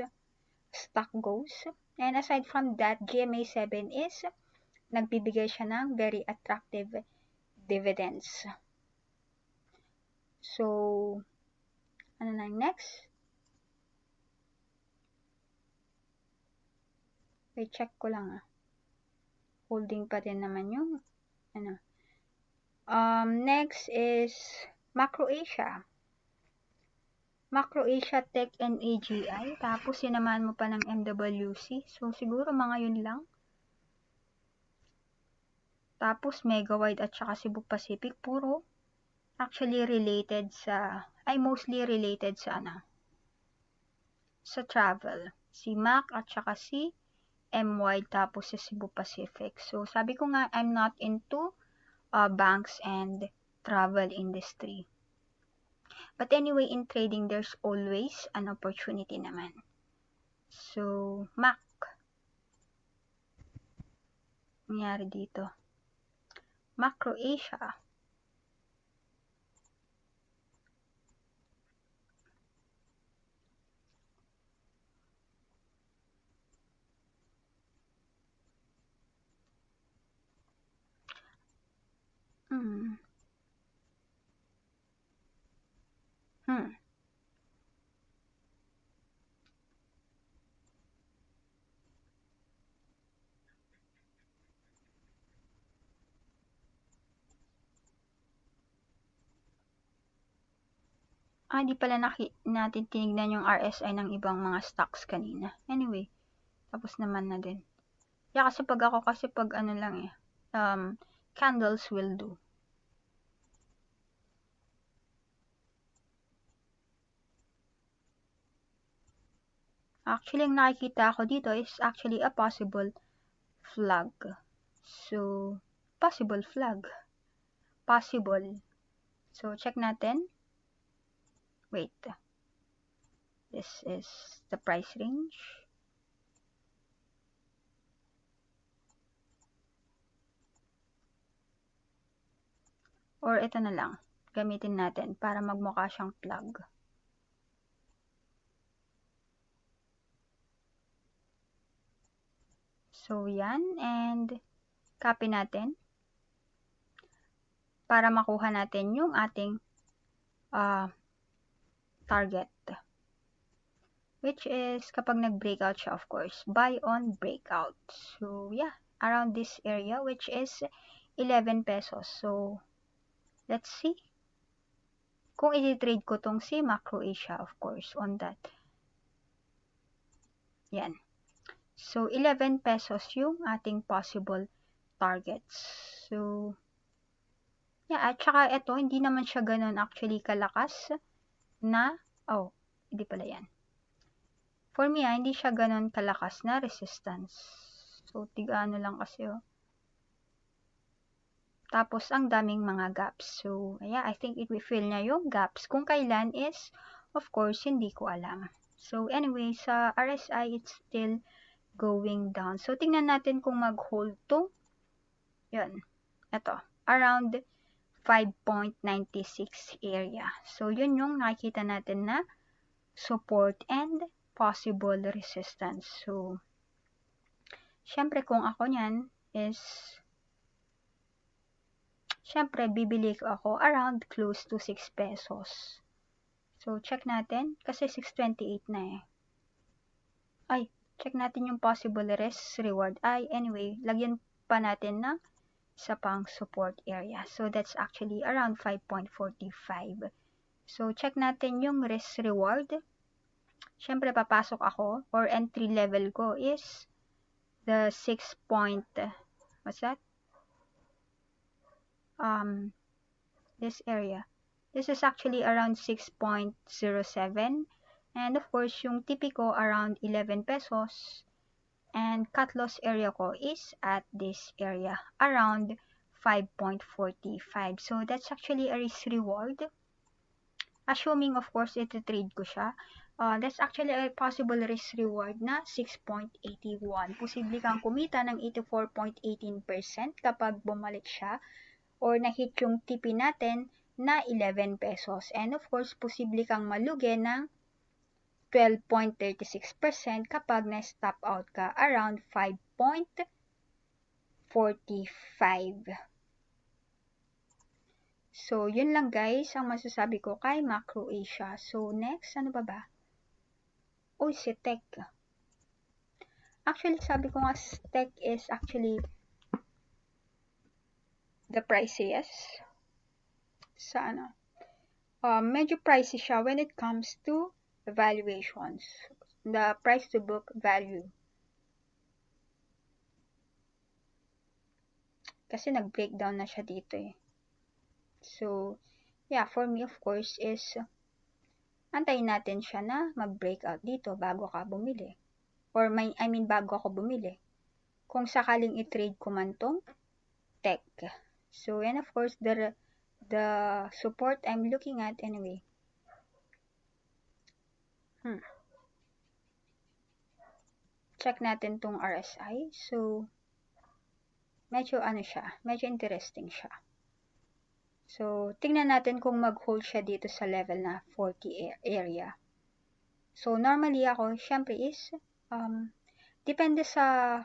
stock goes. And aside from that, GMA7 is nagbibigay siya ng very attractive dividends. So, ano na next? Wait, check ko lang Holding pa din naman yung, ano. Next is Macro Asia. Macro Asia Tech and AGI. Tapos, sinamahan mo pa ng MWC. So, siguro mga yun lang. Tapos, Megawide at saka Cebu Pacific. Puro actually related sa, mostly related sa sa travel. Si Mac at saka si MY tapos sa Cebu Pacific. So, sabi ko nga, I'm not into banks and travel industry. But anyway, in trading, there's always an opportunity naman. So, Mac. Nangyari dito. Macro Asia. Hindi pala natin tinignan yung RSI ng ibang mga stocks kanina. Anyway, tapos naman na din. Yeah, kasi pag ano lang candles will do. Actually, ang nakikita ko dito is actually a possible flag. So, possible flag. Possible. So, check natin. Wait. This is the price range. Or ito na lang. Gamitin natin para magmukha siyang flag. So, yan. And, copy natin. Para makuha natin yung ating target. Which is, kapag nag-breakout siya, of course, buy on breakout. So, yeah, around this area, which is 11 pesos. So, let's see. Kung i-trade ko tong si Macro Asia, of course, on that. Yan. So, 11 pesos yung ating possible targets. So, yeah, at saka ito, hindi naman siya ganun actually kalakas na, hindi pala yan. For me, hindi siya ganun kalakas na resistance. So, tiga-ano lang kasi, Tapos, ang daming mga gaps. So, yeah, I think it will fill niya yung gaps. Kung kailan is, of course, hindi ko alam. So, anyway, sa RSI, it's still going down. So, tingnan natin kung mag-hold to. Yun. Ito. Around 5.96 area. So, yun yung nakikita natin na support and possible resistance. So, syempre kung ako niyan is, syempre bibili ko ako around close to 6 pesos. So, check natin. Kasi 6.28 na check natin yung possible risk reward. Anyway, lagyan pa natin ng isa pang support area. So, that's actually around 5.45. So, check natin yung risk reward. Syempre, papasok ako or entry level ko is the 6 point, what's that? This area. This is actually around 6.07. And of course, yung TP ko around 11 pesos. And cut loss area ko is at this area, around 5.45. So, that's actually a risk reward. Assuming of course iti-trade ko siya, that's actually a possible risk reward na 6.81. Posible kang kumita ng 84.18% kapag bumalik siya or na-hit yung TP natin na 11 pesos. And of course, posible kang malugi ng 12.36% kapag na-stop out ka around 5.45. So, yun lang guys ang masasabi ko kay Macro Asia. So, next, ano ba? Oh, si Tech. Actually, sabi ko nga, Tech is actually the priciest. Sa ano? Medyo pricey siya when it comes to valuations. The price to book value. Kasi nag-breakdown na siya dito eh. So, yeah, for me of course is antayin natin siya na mag-breakout dito bago ka bumili. Or bago ako bumili. Kung sakaling i-trade ko man tong Tech. So, and of course, the support I'm looking at anyway. Check natin tong RSI. So, medyo interesting siya. So, tingnan natin kung mag-hold siya dito sa level na 40 area. So, normally ako, syempre is, depende sa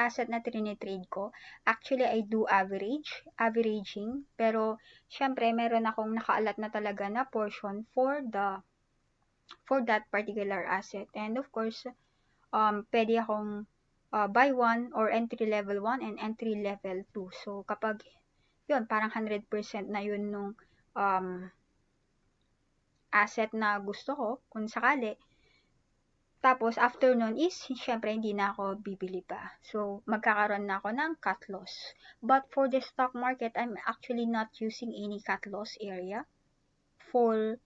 asset na trinitrade ko. Actually, I do averaging, pero syempre, meron akong nakaalat na talaga na portion for that particular asset. And of course, pwede akong buy 1 or entry level 1 and entry level 2. So, kapag yun, parang 100% na yun nung asset na gusto ko, kung sakali. Tapos, after nun is, syempre, hindi na ako bibili pa. So, magkakaroon na ako ng cut loss. But for the stock market, I'm actually not using any cut loss area for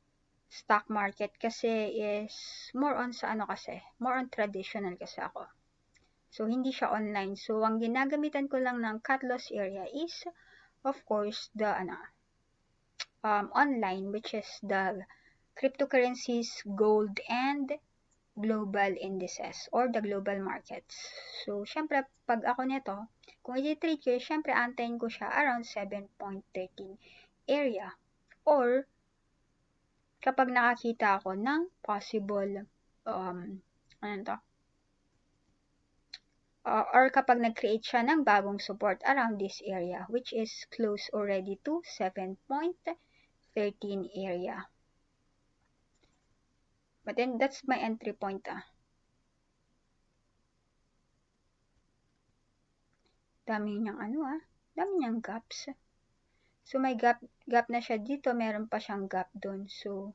stock market kasi is more on more on traditional kasi ako. So, hindi siya online. So, ang ginagamitan ko lang ng cut loss area is, of course, the online, which is the cryptocurrencies, gold, and global indices or the global markets. So, syempre, pag ako nito, kung i-trade ko, syempre, antayin ko siya around 7.13 area. Or, kapag nakakita ako ng possible, or kapag nag-create siya ng bagong support around this area, which is close already to 7.13 area. But then, that's my entry point. Dami niyang gaps. So, may gap na siya dito, meron pa siyang gap doon. So,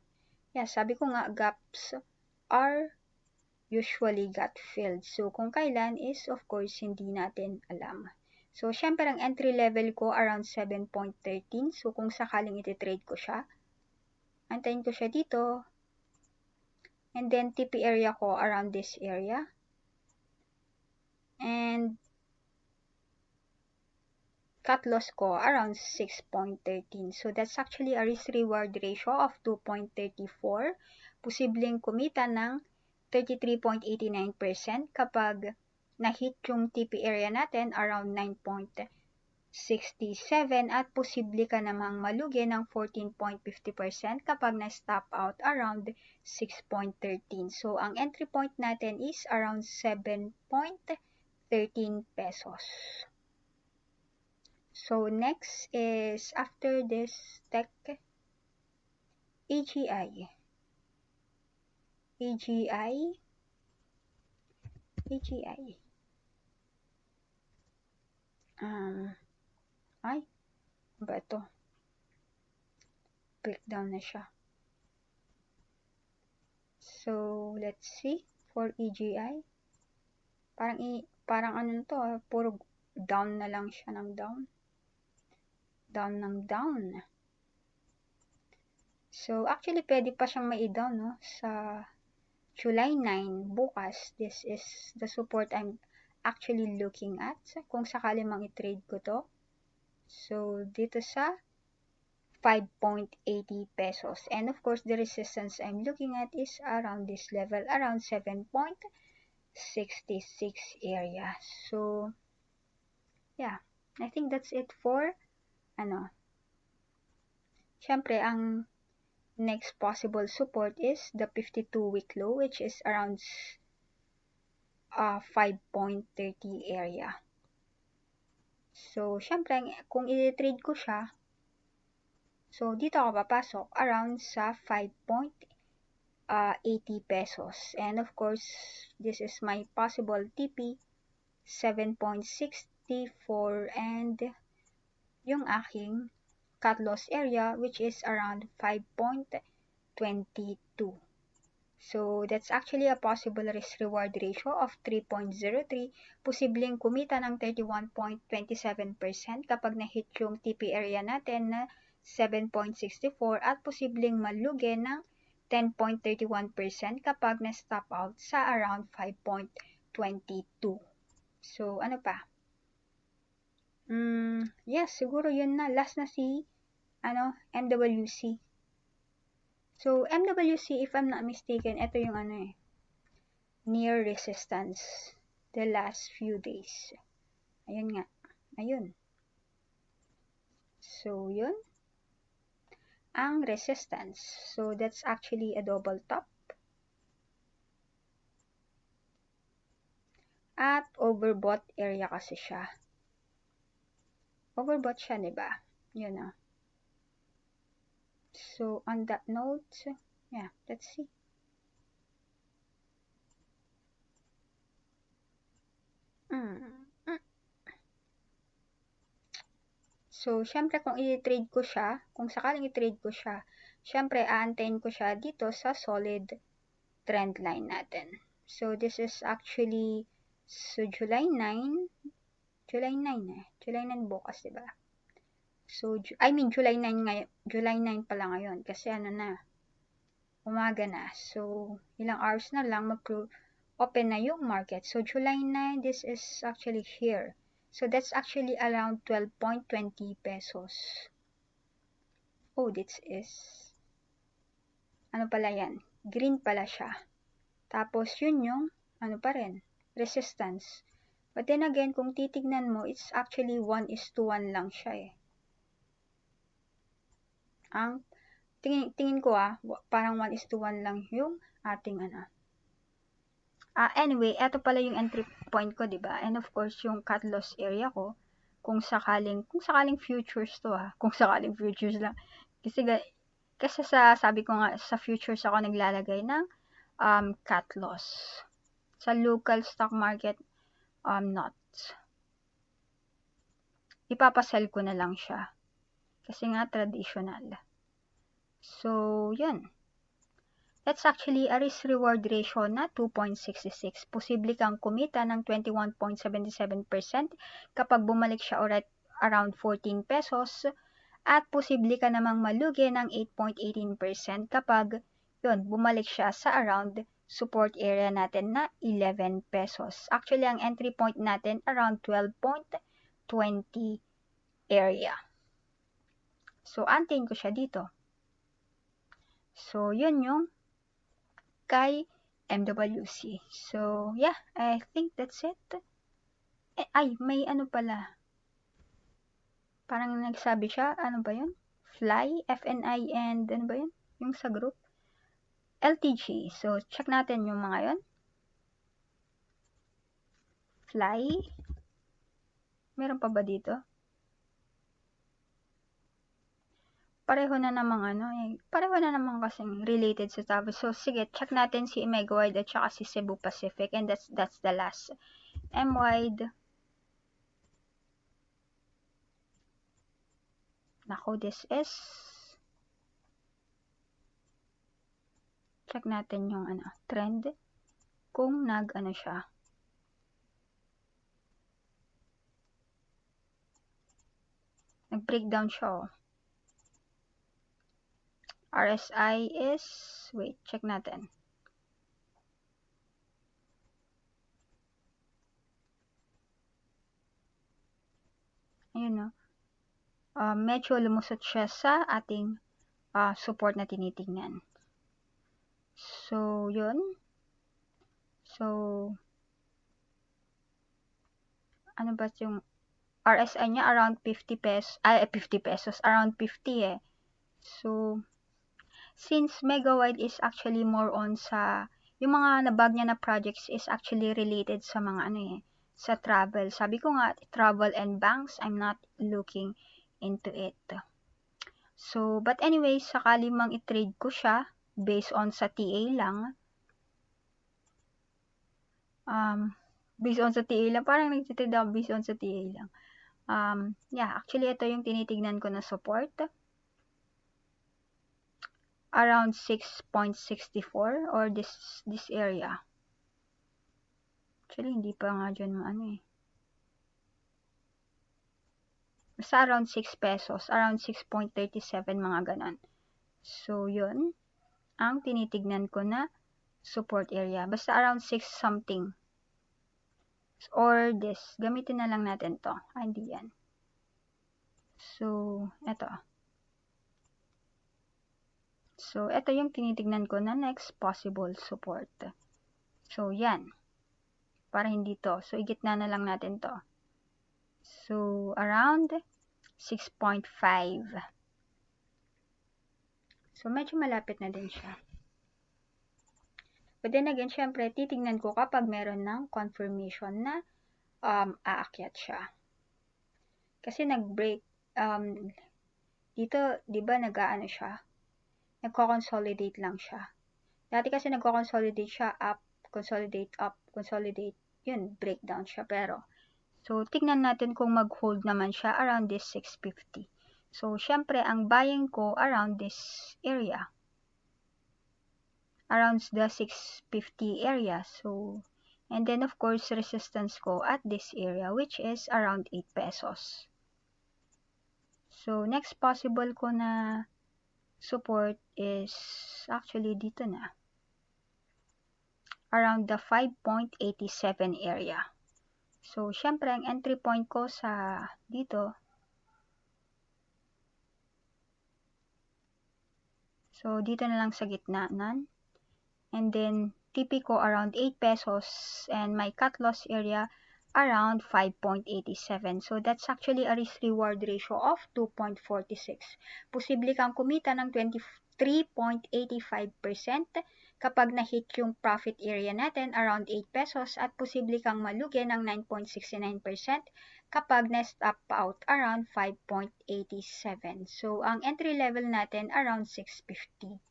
yeah, sabi ko nga, gaps are usually gut filled. So, kung kailan is, of course, hindi natin alam. So, syempre, ang entry level ko around 7.13. So, kung sakaling iti-trade ko siya, antayin ko siya dito. And then, TP area ko around this area. And, cut loss ko around 6.13. So, that's actually a risk-reward ratio of 2.34. Posibleng kumita ng 33.89% kapag na-hit yung TP area natin around 9.67 at posible ka namang malugi ng 14.50% kapag na-stop out around 6.13. So, ang entry point natin is around 7.13 pesos. So, next is after this Tech, AGI. Ba ito? Breakdown na siya. So, let's see for AGI. Parang ano to, puro down na lang siya ng down. Down. So, actually, pwede pa siyang mai-down, no? Sa July 9, bukas, this is the support I'm actually looking at. Kung sakali mang i-trade ko to. So, dito sa 5.80 pesos. And of course, the resistance I'm looking at is around this level, around 7.66 area. So, yeah, I think that's it for, syempre, ang next possible support is the 52-week low, which is around 5.30 area. So, syempre, kung i-trade ko siya, so dito ako papasok around sa 5.80 pesos. And of course, this is my possible TP, 7.64, and yung aking cut loss area, which is around 5.22. So, that's actually a possible risk-reward ratio of 3.03. Posibleng kumita ng 31.27% kapag na-hit yung TP area natin na 7.64 at posibleng malugi ng 10.31% kapag na-stop out sa around 5.22. So, ano pa? Yes, siguro yun na. Last na si MWC. So, MWC, if I'm not mistaken, ito yung near resistance the last few days. Ayun nga. Ayun. So, yun. Ang resistance. So, that's actually a double top. At overbought area kasi siya. Overbought siya, diba? Yun na. So, on that note, yeah, let's see. So, syempre kung i-trade ko siya, kung sakaling i-trade ko siya, syempre aantayin ko siya dito sa solid trend line natin. So, this is actually, so July 9 bukas, diba? So, July 9 ngayon, July 9 pala ngayon, kasi umaga na. So, ilang hours na lang mag-open na yung market. So, July 9, this is actually here. So, that's actually around 12.20 pesos. Oh, this is, ano pala yan? Green pala siya. Tapos, yun yung, pa rin? Resistance. But then again, kung titignan mo, it's actually 1:1 lang siya eh. Ang tingin ko parang 1:1 lang yung ating anyway, eto pala yung entry point ko, diba? And of course, yung cut loss area ko, kung sakaling futures to kung sakaling futures lang. Kasi sabi ko nga, sa futures ako naglalagay ng cut loss. Sa local stock market, not. Ipapasell ko na lang siya. Kasi nga, traditional. So, yun. That's actually a risk-reward ratio na 2.66. Posible kang kumita ng 21.77% kapag bumalik siya around 14 pesos at posible ka namang malugi ng 8.18% kapag bumalik siya sa around support area natin na 11 pesos. Actually, ang entry point natin around 12.20 area. So, antayin ko siya dito. So, yun yung kay MWC. So, yeah, I think that's it. May pala. Parang nagsabi siya, ano ba yun? Fly, FNI, and ano ba yun? Yung sa group. LTG. So, check natin yung mga yun. Fly. Meron pa ba dito? Pareho na namang kasing related sa Tavos. So, sige, check natin si Megawide at saka si Cebu Pacific. And that's the last. M-Wide. Nako, this is. Check natin yung trend. Kung siya. Nag-breakdown siya, RSI is, wait, check natin. Ayun medyo lumusot siya sa ating support na tinitingnan. So, yun. So, ano ba yung RSI niya? Around 50 pesos. 50 pesos. Around 50 eh. So, since Megawide is actually more on sa, yung mga nabag niya na projects is actually related sa mga sa travel. Sabi ko nga, travel and banks, I'm not looking into it. So, but anyway, sakali mang i-trade ko siya, based on sa TA lang, based on sa TA lang, parang nag-trade ako based on sa TA lang. Yeah, actually, ito yung tinitignan ko na support. Around 6.64 or this area. Actually, hindi pa nga dyan Basta around 6 pesos. Around 6.37 mga ganon. So, yun. Ang tinitignan ko na support area. Basta around 6 something. Or this. Gamitin na lang natin to. Hindi yan. So, eto. So, ito yung tinitignan ko na next possible support. So, yan. Para hindi to. So, igitna na lang natin to. So, around 6.5. So, medyo malapit na din siya. But then again, syempre, titignan ko kapag meron ng confirmation na aakyat siya. Kasi nag-break, dito, di ba, nag-aano siya? Nagko-consolidate lang siya. Dati kasi nagko-consolidate siya, up, consolidate, yun, breakdown siya. Pero, so, tignan natin kung mag-hold naman siya around this 650. So, syempre, ang buying ko around this area. Around the 650 area. So, and then of course, resistance ko at this area, which is around 8 pesos. So, next possible ko na support is actually dito na. Around the 5.87 area. So, syempre, ang entry point ko sa dito. So, dito na lang sa gitna nan. And then, TP ko around 8 pesos and my cut loss area around 5.87. So, that's actually a risk-reward ratio of 2.46. Posible kang kumita ng 23.85% kapag na-hit yung profit area natin around 8 pesos at posible kang malugi ng 9.69% kapag na-stop out around 5.87. So, ang entry level natin around 650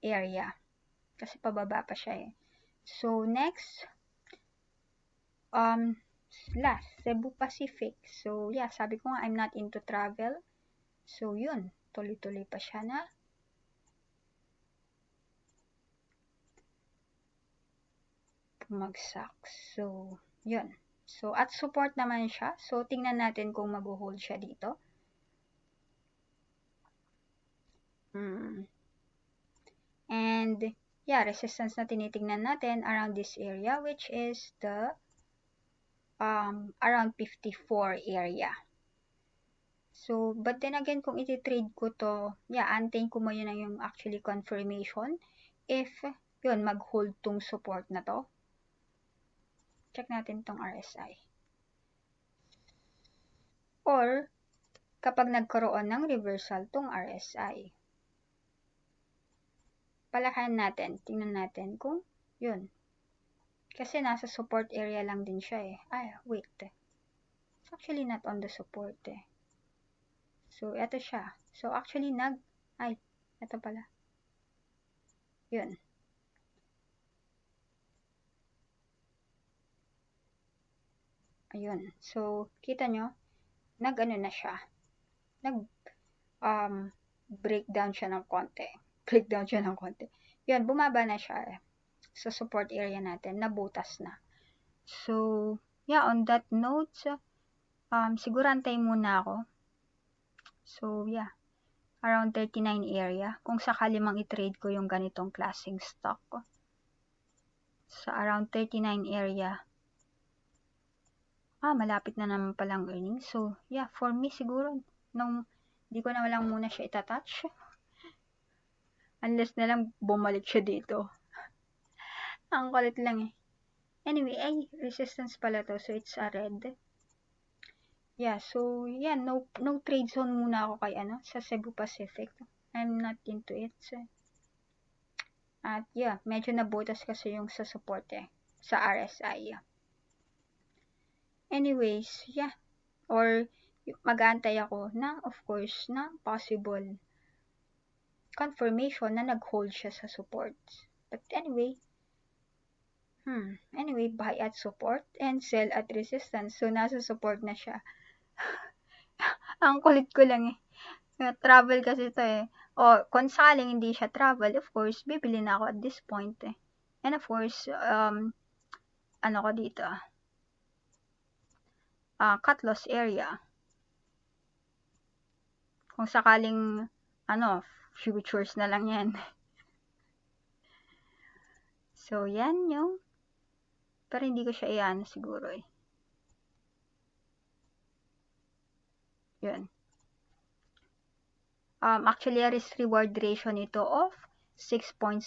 area. Kasi pababa pa siya eh. So, next, last, Cebu Pacific. So, yeah, sabi ko nga, I'm not into travel. So, yun, tuloy-tuloy pa siya na pumagsak. So, yun. So, at support naman siya. So, tingnan natin kung mag-hold siya dito. And, yeah, resistance na tinitingnan natin around this area, which is the around 54 area. So, but then again, kung iti-trade ko to, yeah, antayin ko mo yun na yung actually confirmation. If, yun, mag-hold tong support na to. Check natin tong RSI. Or, kapag nagkaroon ng reversal tong RSI. Palakayan natin. Tingnan natin kung, yun. Kasi nasa support area lang din siya eh. Ay, wait. It's actually not on the support eh. So, eto siya. So, actually, ay, eto pala. Yun. Ayun. So, kita nyo, nag-ano na siya. Breakdown siya ng konti. Yun, bumaba na siya eh. Sa support area natin, nabutas na. So, yeah, on that note, siguro antayin muna ako. So, yeah, around 39 area. Kung sakali mang i-trade ko yung ganitong klaseng stock ko. Sa around 39 area. Malapit na naman palang earnings. So, yeah, for me siguro, Di ko na lang muna siya itatouch. Unless na lang bumalik siya dito. Ang kulit lang eh. Anyway, ay, resistance pala to. So, it's a red. Yeah, so, yeah, no trade zone muna ako kay, sa Cebu Pacific. I'm not into it. So, at, yeah, medyo nabutas kasi yung sa support eh. Sa RSI. Anyways, yeah. Or, mag-aantay ako na, of course, na possible confirmation na nag-hold siya sa support. But anyway, buy at support and sell at resistance. So, nasa support na siya. Ang kulit ko lang eh. Travel kasi ito eh. O, kung sakaling hindi siya travel, of course, bibili na ako at this point eh. And of course, ano ko dito? Cut loss area. Kung sakaling, futures na lang yan. So, yan yung, pero hindi ko siya iyan siguro eh. Yun. Actually, risk-reward ratio nito of 6.6.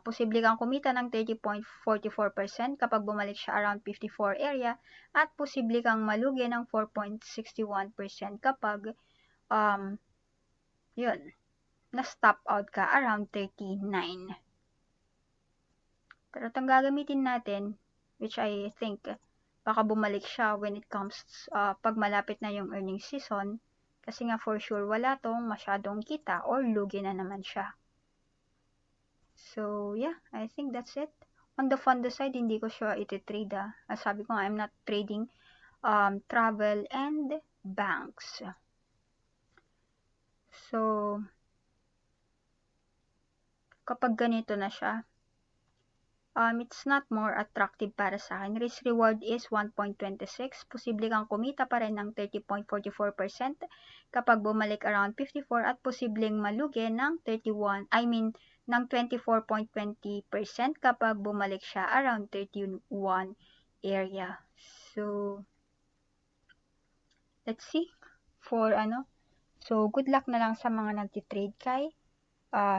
Posible kang kumita ng 30.44% kapag bumalik siya around 54 area at posible kang malugi ng 4.61% kapag na-stop out ka around 39. Pero itong gagamitin natin, which I think baka bumalik siya when it comes pag malapit na yung earnings season, kasi nga for sure wala tong masyadong kita or lugi na naman siya. So yeah, I think that's it. On the fund side, hindi ko siya iti-trade. Sabi ko nga, I'm not trading travel and banks. So, kapag ganito na siya, it's not more attractive para sa akin. Risk reward is 1.26. Posible kang kumita pa rin ng 30.44% kapag bumalik around 54 at posibleng malugi ng 24.20% kapag bumalik siya around 31 area. So, let's see for So, good luck na lang sa mga nagtitrade kay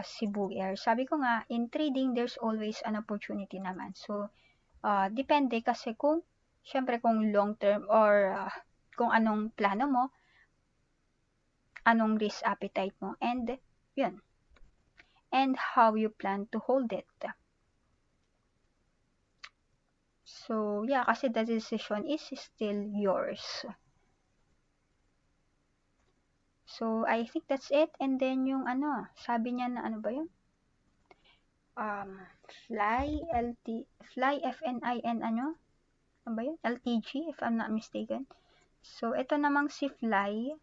Cebu Air. Sabi ko nga, in trading, there's always an opportunity naman. So, depende kasi syempre kung long term or kung anong plano mo, anong risk appetite mo, and yun. And how you plan to hold it. So, yeah, kasi the decision is still yours. So, I think that's it. And then yung sabi niya na ba yun? Fly FNIN ano ba yun? LTG if I'm not mistaken. So, ito namang si Fly.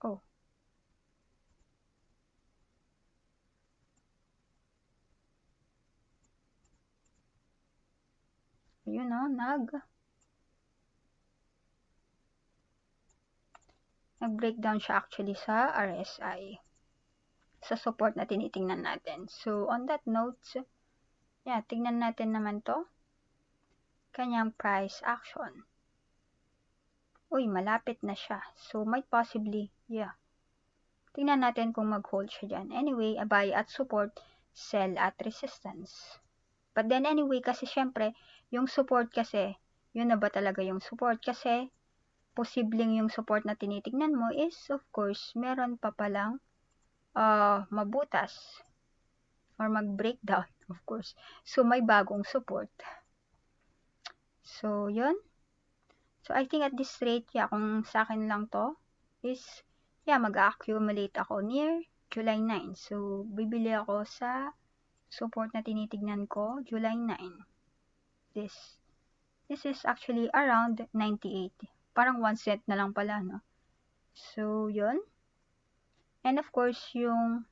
Oh. Ayun nag-breakdown siya actually sa RSI. Sa support na tinitingnan natin. So, on that note, yeah, tingnan natin naman to. Kanyang price action. Uy, malapit na siya. So, might possibly, yeah. Tingnan natin kung mag-hold siya dyan. Anyway, buy at support, sell at resistance. But then anyway, kasi syempre, yung support kasi, yun na ba talaga yung support? Kasi, posibleng yung support na tinitignan mo is, of course, meron pa palang mabutas or mag-breakdown, of course. So, may bagong support. So, yun. So, I think at this rate, yeah, kung sa akin lang to, is, yeah, mag-accumulate ako near July 9. So, bibili ako sa support na tinitignan ko, July 9. This is actually around 98. Parang 1 cent na lang pala, no? So, yun. And of course, yung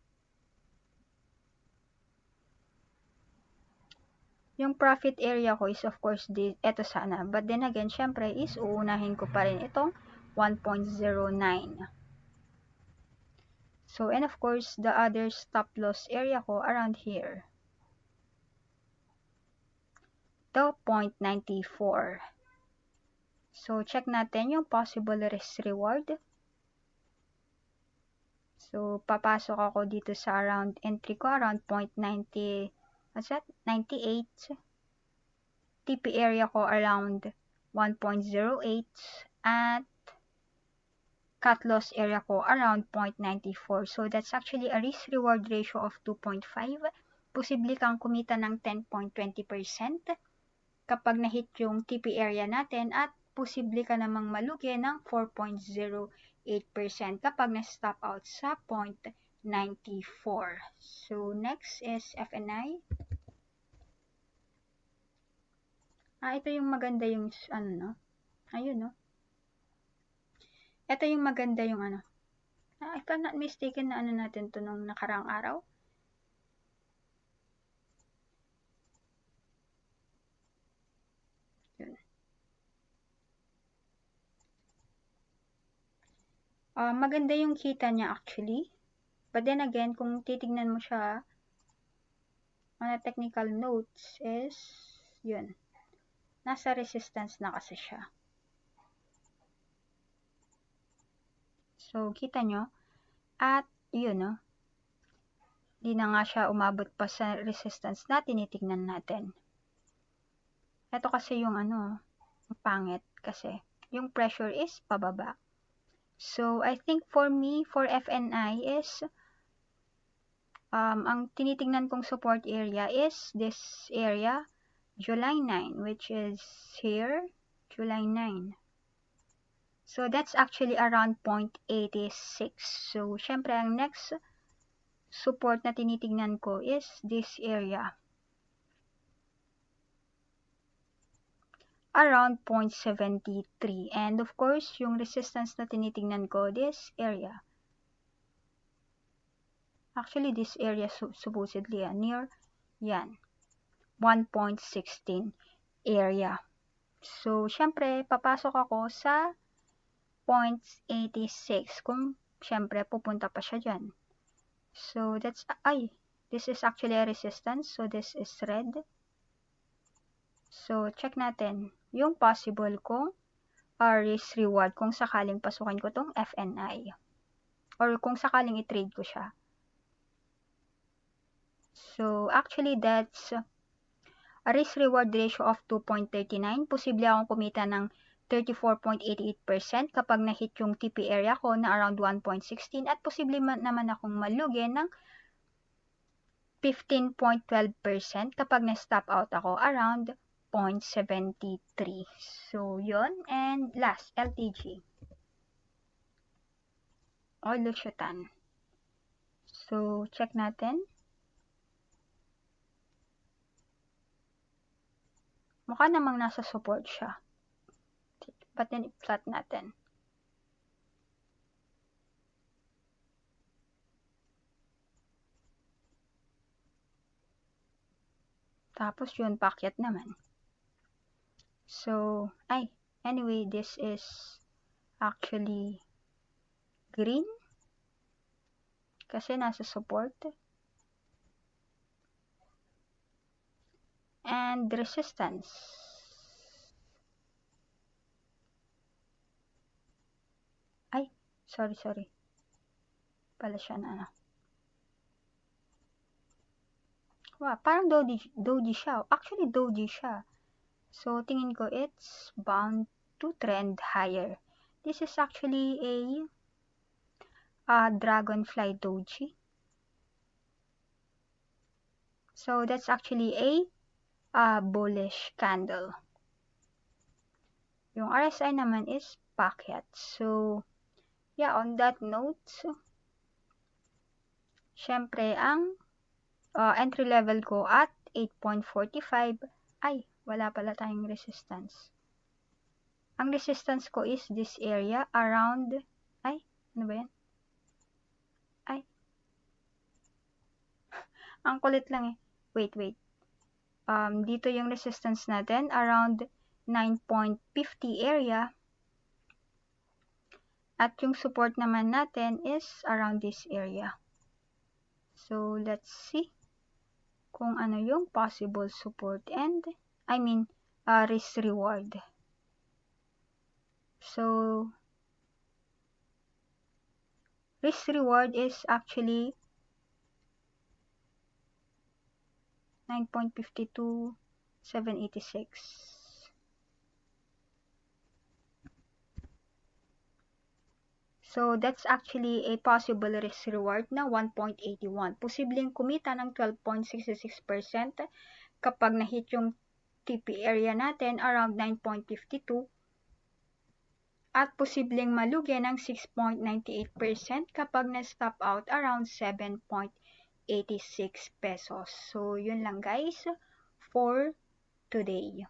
profit area ko is of course eto sana. But then again, syempre is uunahin ko pa rin itong 1.09. So, and of course, the other stop loss area ko around here. to 0.94. So, check natin yung possible risk reward. So, papasok ako dito sa around entry ko, around 0.90, what's that? 98. TP area ko around 1.08 at cut loss area ko around 0.94. So, that's actually a risk reward ratio of 2.5. Posible kang kumita ng 10.20% kapag na-hit yung TP area natin at posible ka namang malugi ng 4.08% kapag na-stop out sa 0.94. So, next is FNI. Ito yung maganda yung, no? Ayun, no? Ito yung maganda yung, if I'm not mistaken, na natin to nung nakarang araw. Yun. Maganda yung kita niya actually. But then again, kung titignan mo siya on a technical notes is, yun. Nasa resistance na kasi siya. So, kita nyo. At, yun, no? Di na nga siya umabot pa sa resistance na tinitignan natin. Ito kasi yung, pangit kasi. Yung pressure is pababa. So, I think for me, for FNI is, ang tinitingnan kong support area is this area, July 9, which is here, July 9. So, that's actually around 0.86. So, syempre, ang next support na tinitingnan ko is this area. Around 0.73. And of course, yung resistance na tinitingnan ko, this area. Actually, this area supposedly near, yan, 1.16 area. So, syempre, papasok ako sa 0.86 kung syempre pupunta pa siya dyan. So, that's, this is actually a resistance. So, this is red. So, check natin yung possible kong risk reward kung sakaling pasukin ko tong FNI. Or kung sakaling i-trade ko siya. So, actually, that's a risk reward ratio of 2.39. Posible akong kumita ng 34.88% kapag na-hit yung TP area ko na around 1.16 at posible naman akong malugi ng 15.12% kapag na-stop out ako around 0.73. So, yun. And last, LTG. O Lusutan. So, check natin. Mukha namang nasa support siya. But then, i-plot natin. Tapos yun, paakyat naman. So, anyway, this is actually green. Kasi nasa support. And resistance. Sorry. Pala siya na Wow, parang doji siya. Actually, doji siya. So, tingin ko it's bound to trend higher. This is actually a dragonfly doji. So, that's actually a bullish candle. Yung RSI naman is paakyat. So, yeah, on that note, syempre, ang entry level ko at 8.45, wala pala tayong resistance. Ang resistance ko is this area around, ano ba yan? Ang kulit lang eh. Wait. Dito yung resistance natin, around 9.50 area. At yung support naman natin is around this area. So, let's see kung ano yung possible support and risk reward. So risk reward is actually 9.52, 786. So that's actually a possible risk reward na 1.81. Posibleng kumita ng 12.66% kapag na-hit yung TP area natin around 9.52 at posibleng malugi ng 6.98% kapag na-stop out around 7.86 pesos. So yun lang guys for today.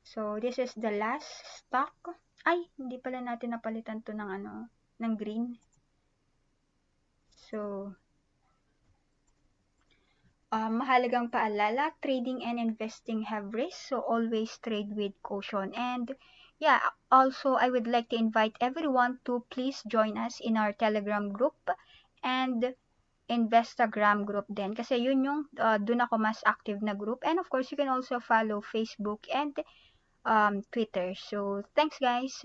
So this is the last stock. Ay, hindi pala natin napalitan to ng green. So, mahalagang paalala, trading and investing have risk, so always trade with caution. And yeah, also I would like to invite everyone to please join us in our Telegram group and Instagram group din. Kasi yun yung dun ako mas active na group. And of course, you can also follow Facebook and Twitter. So, thanks guys!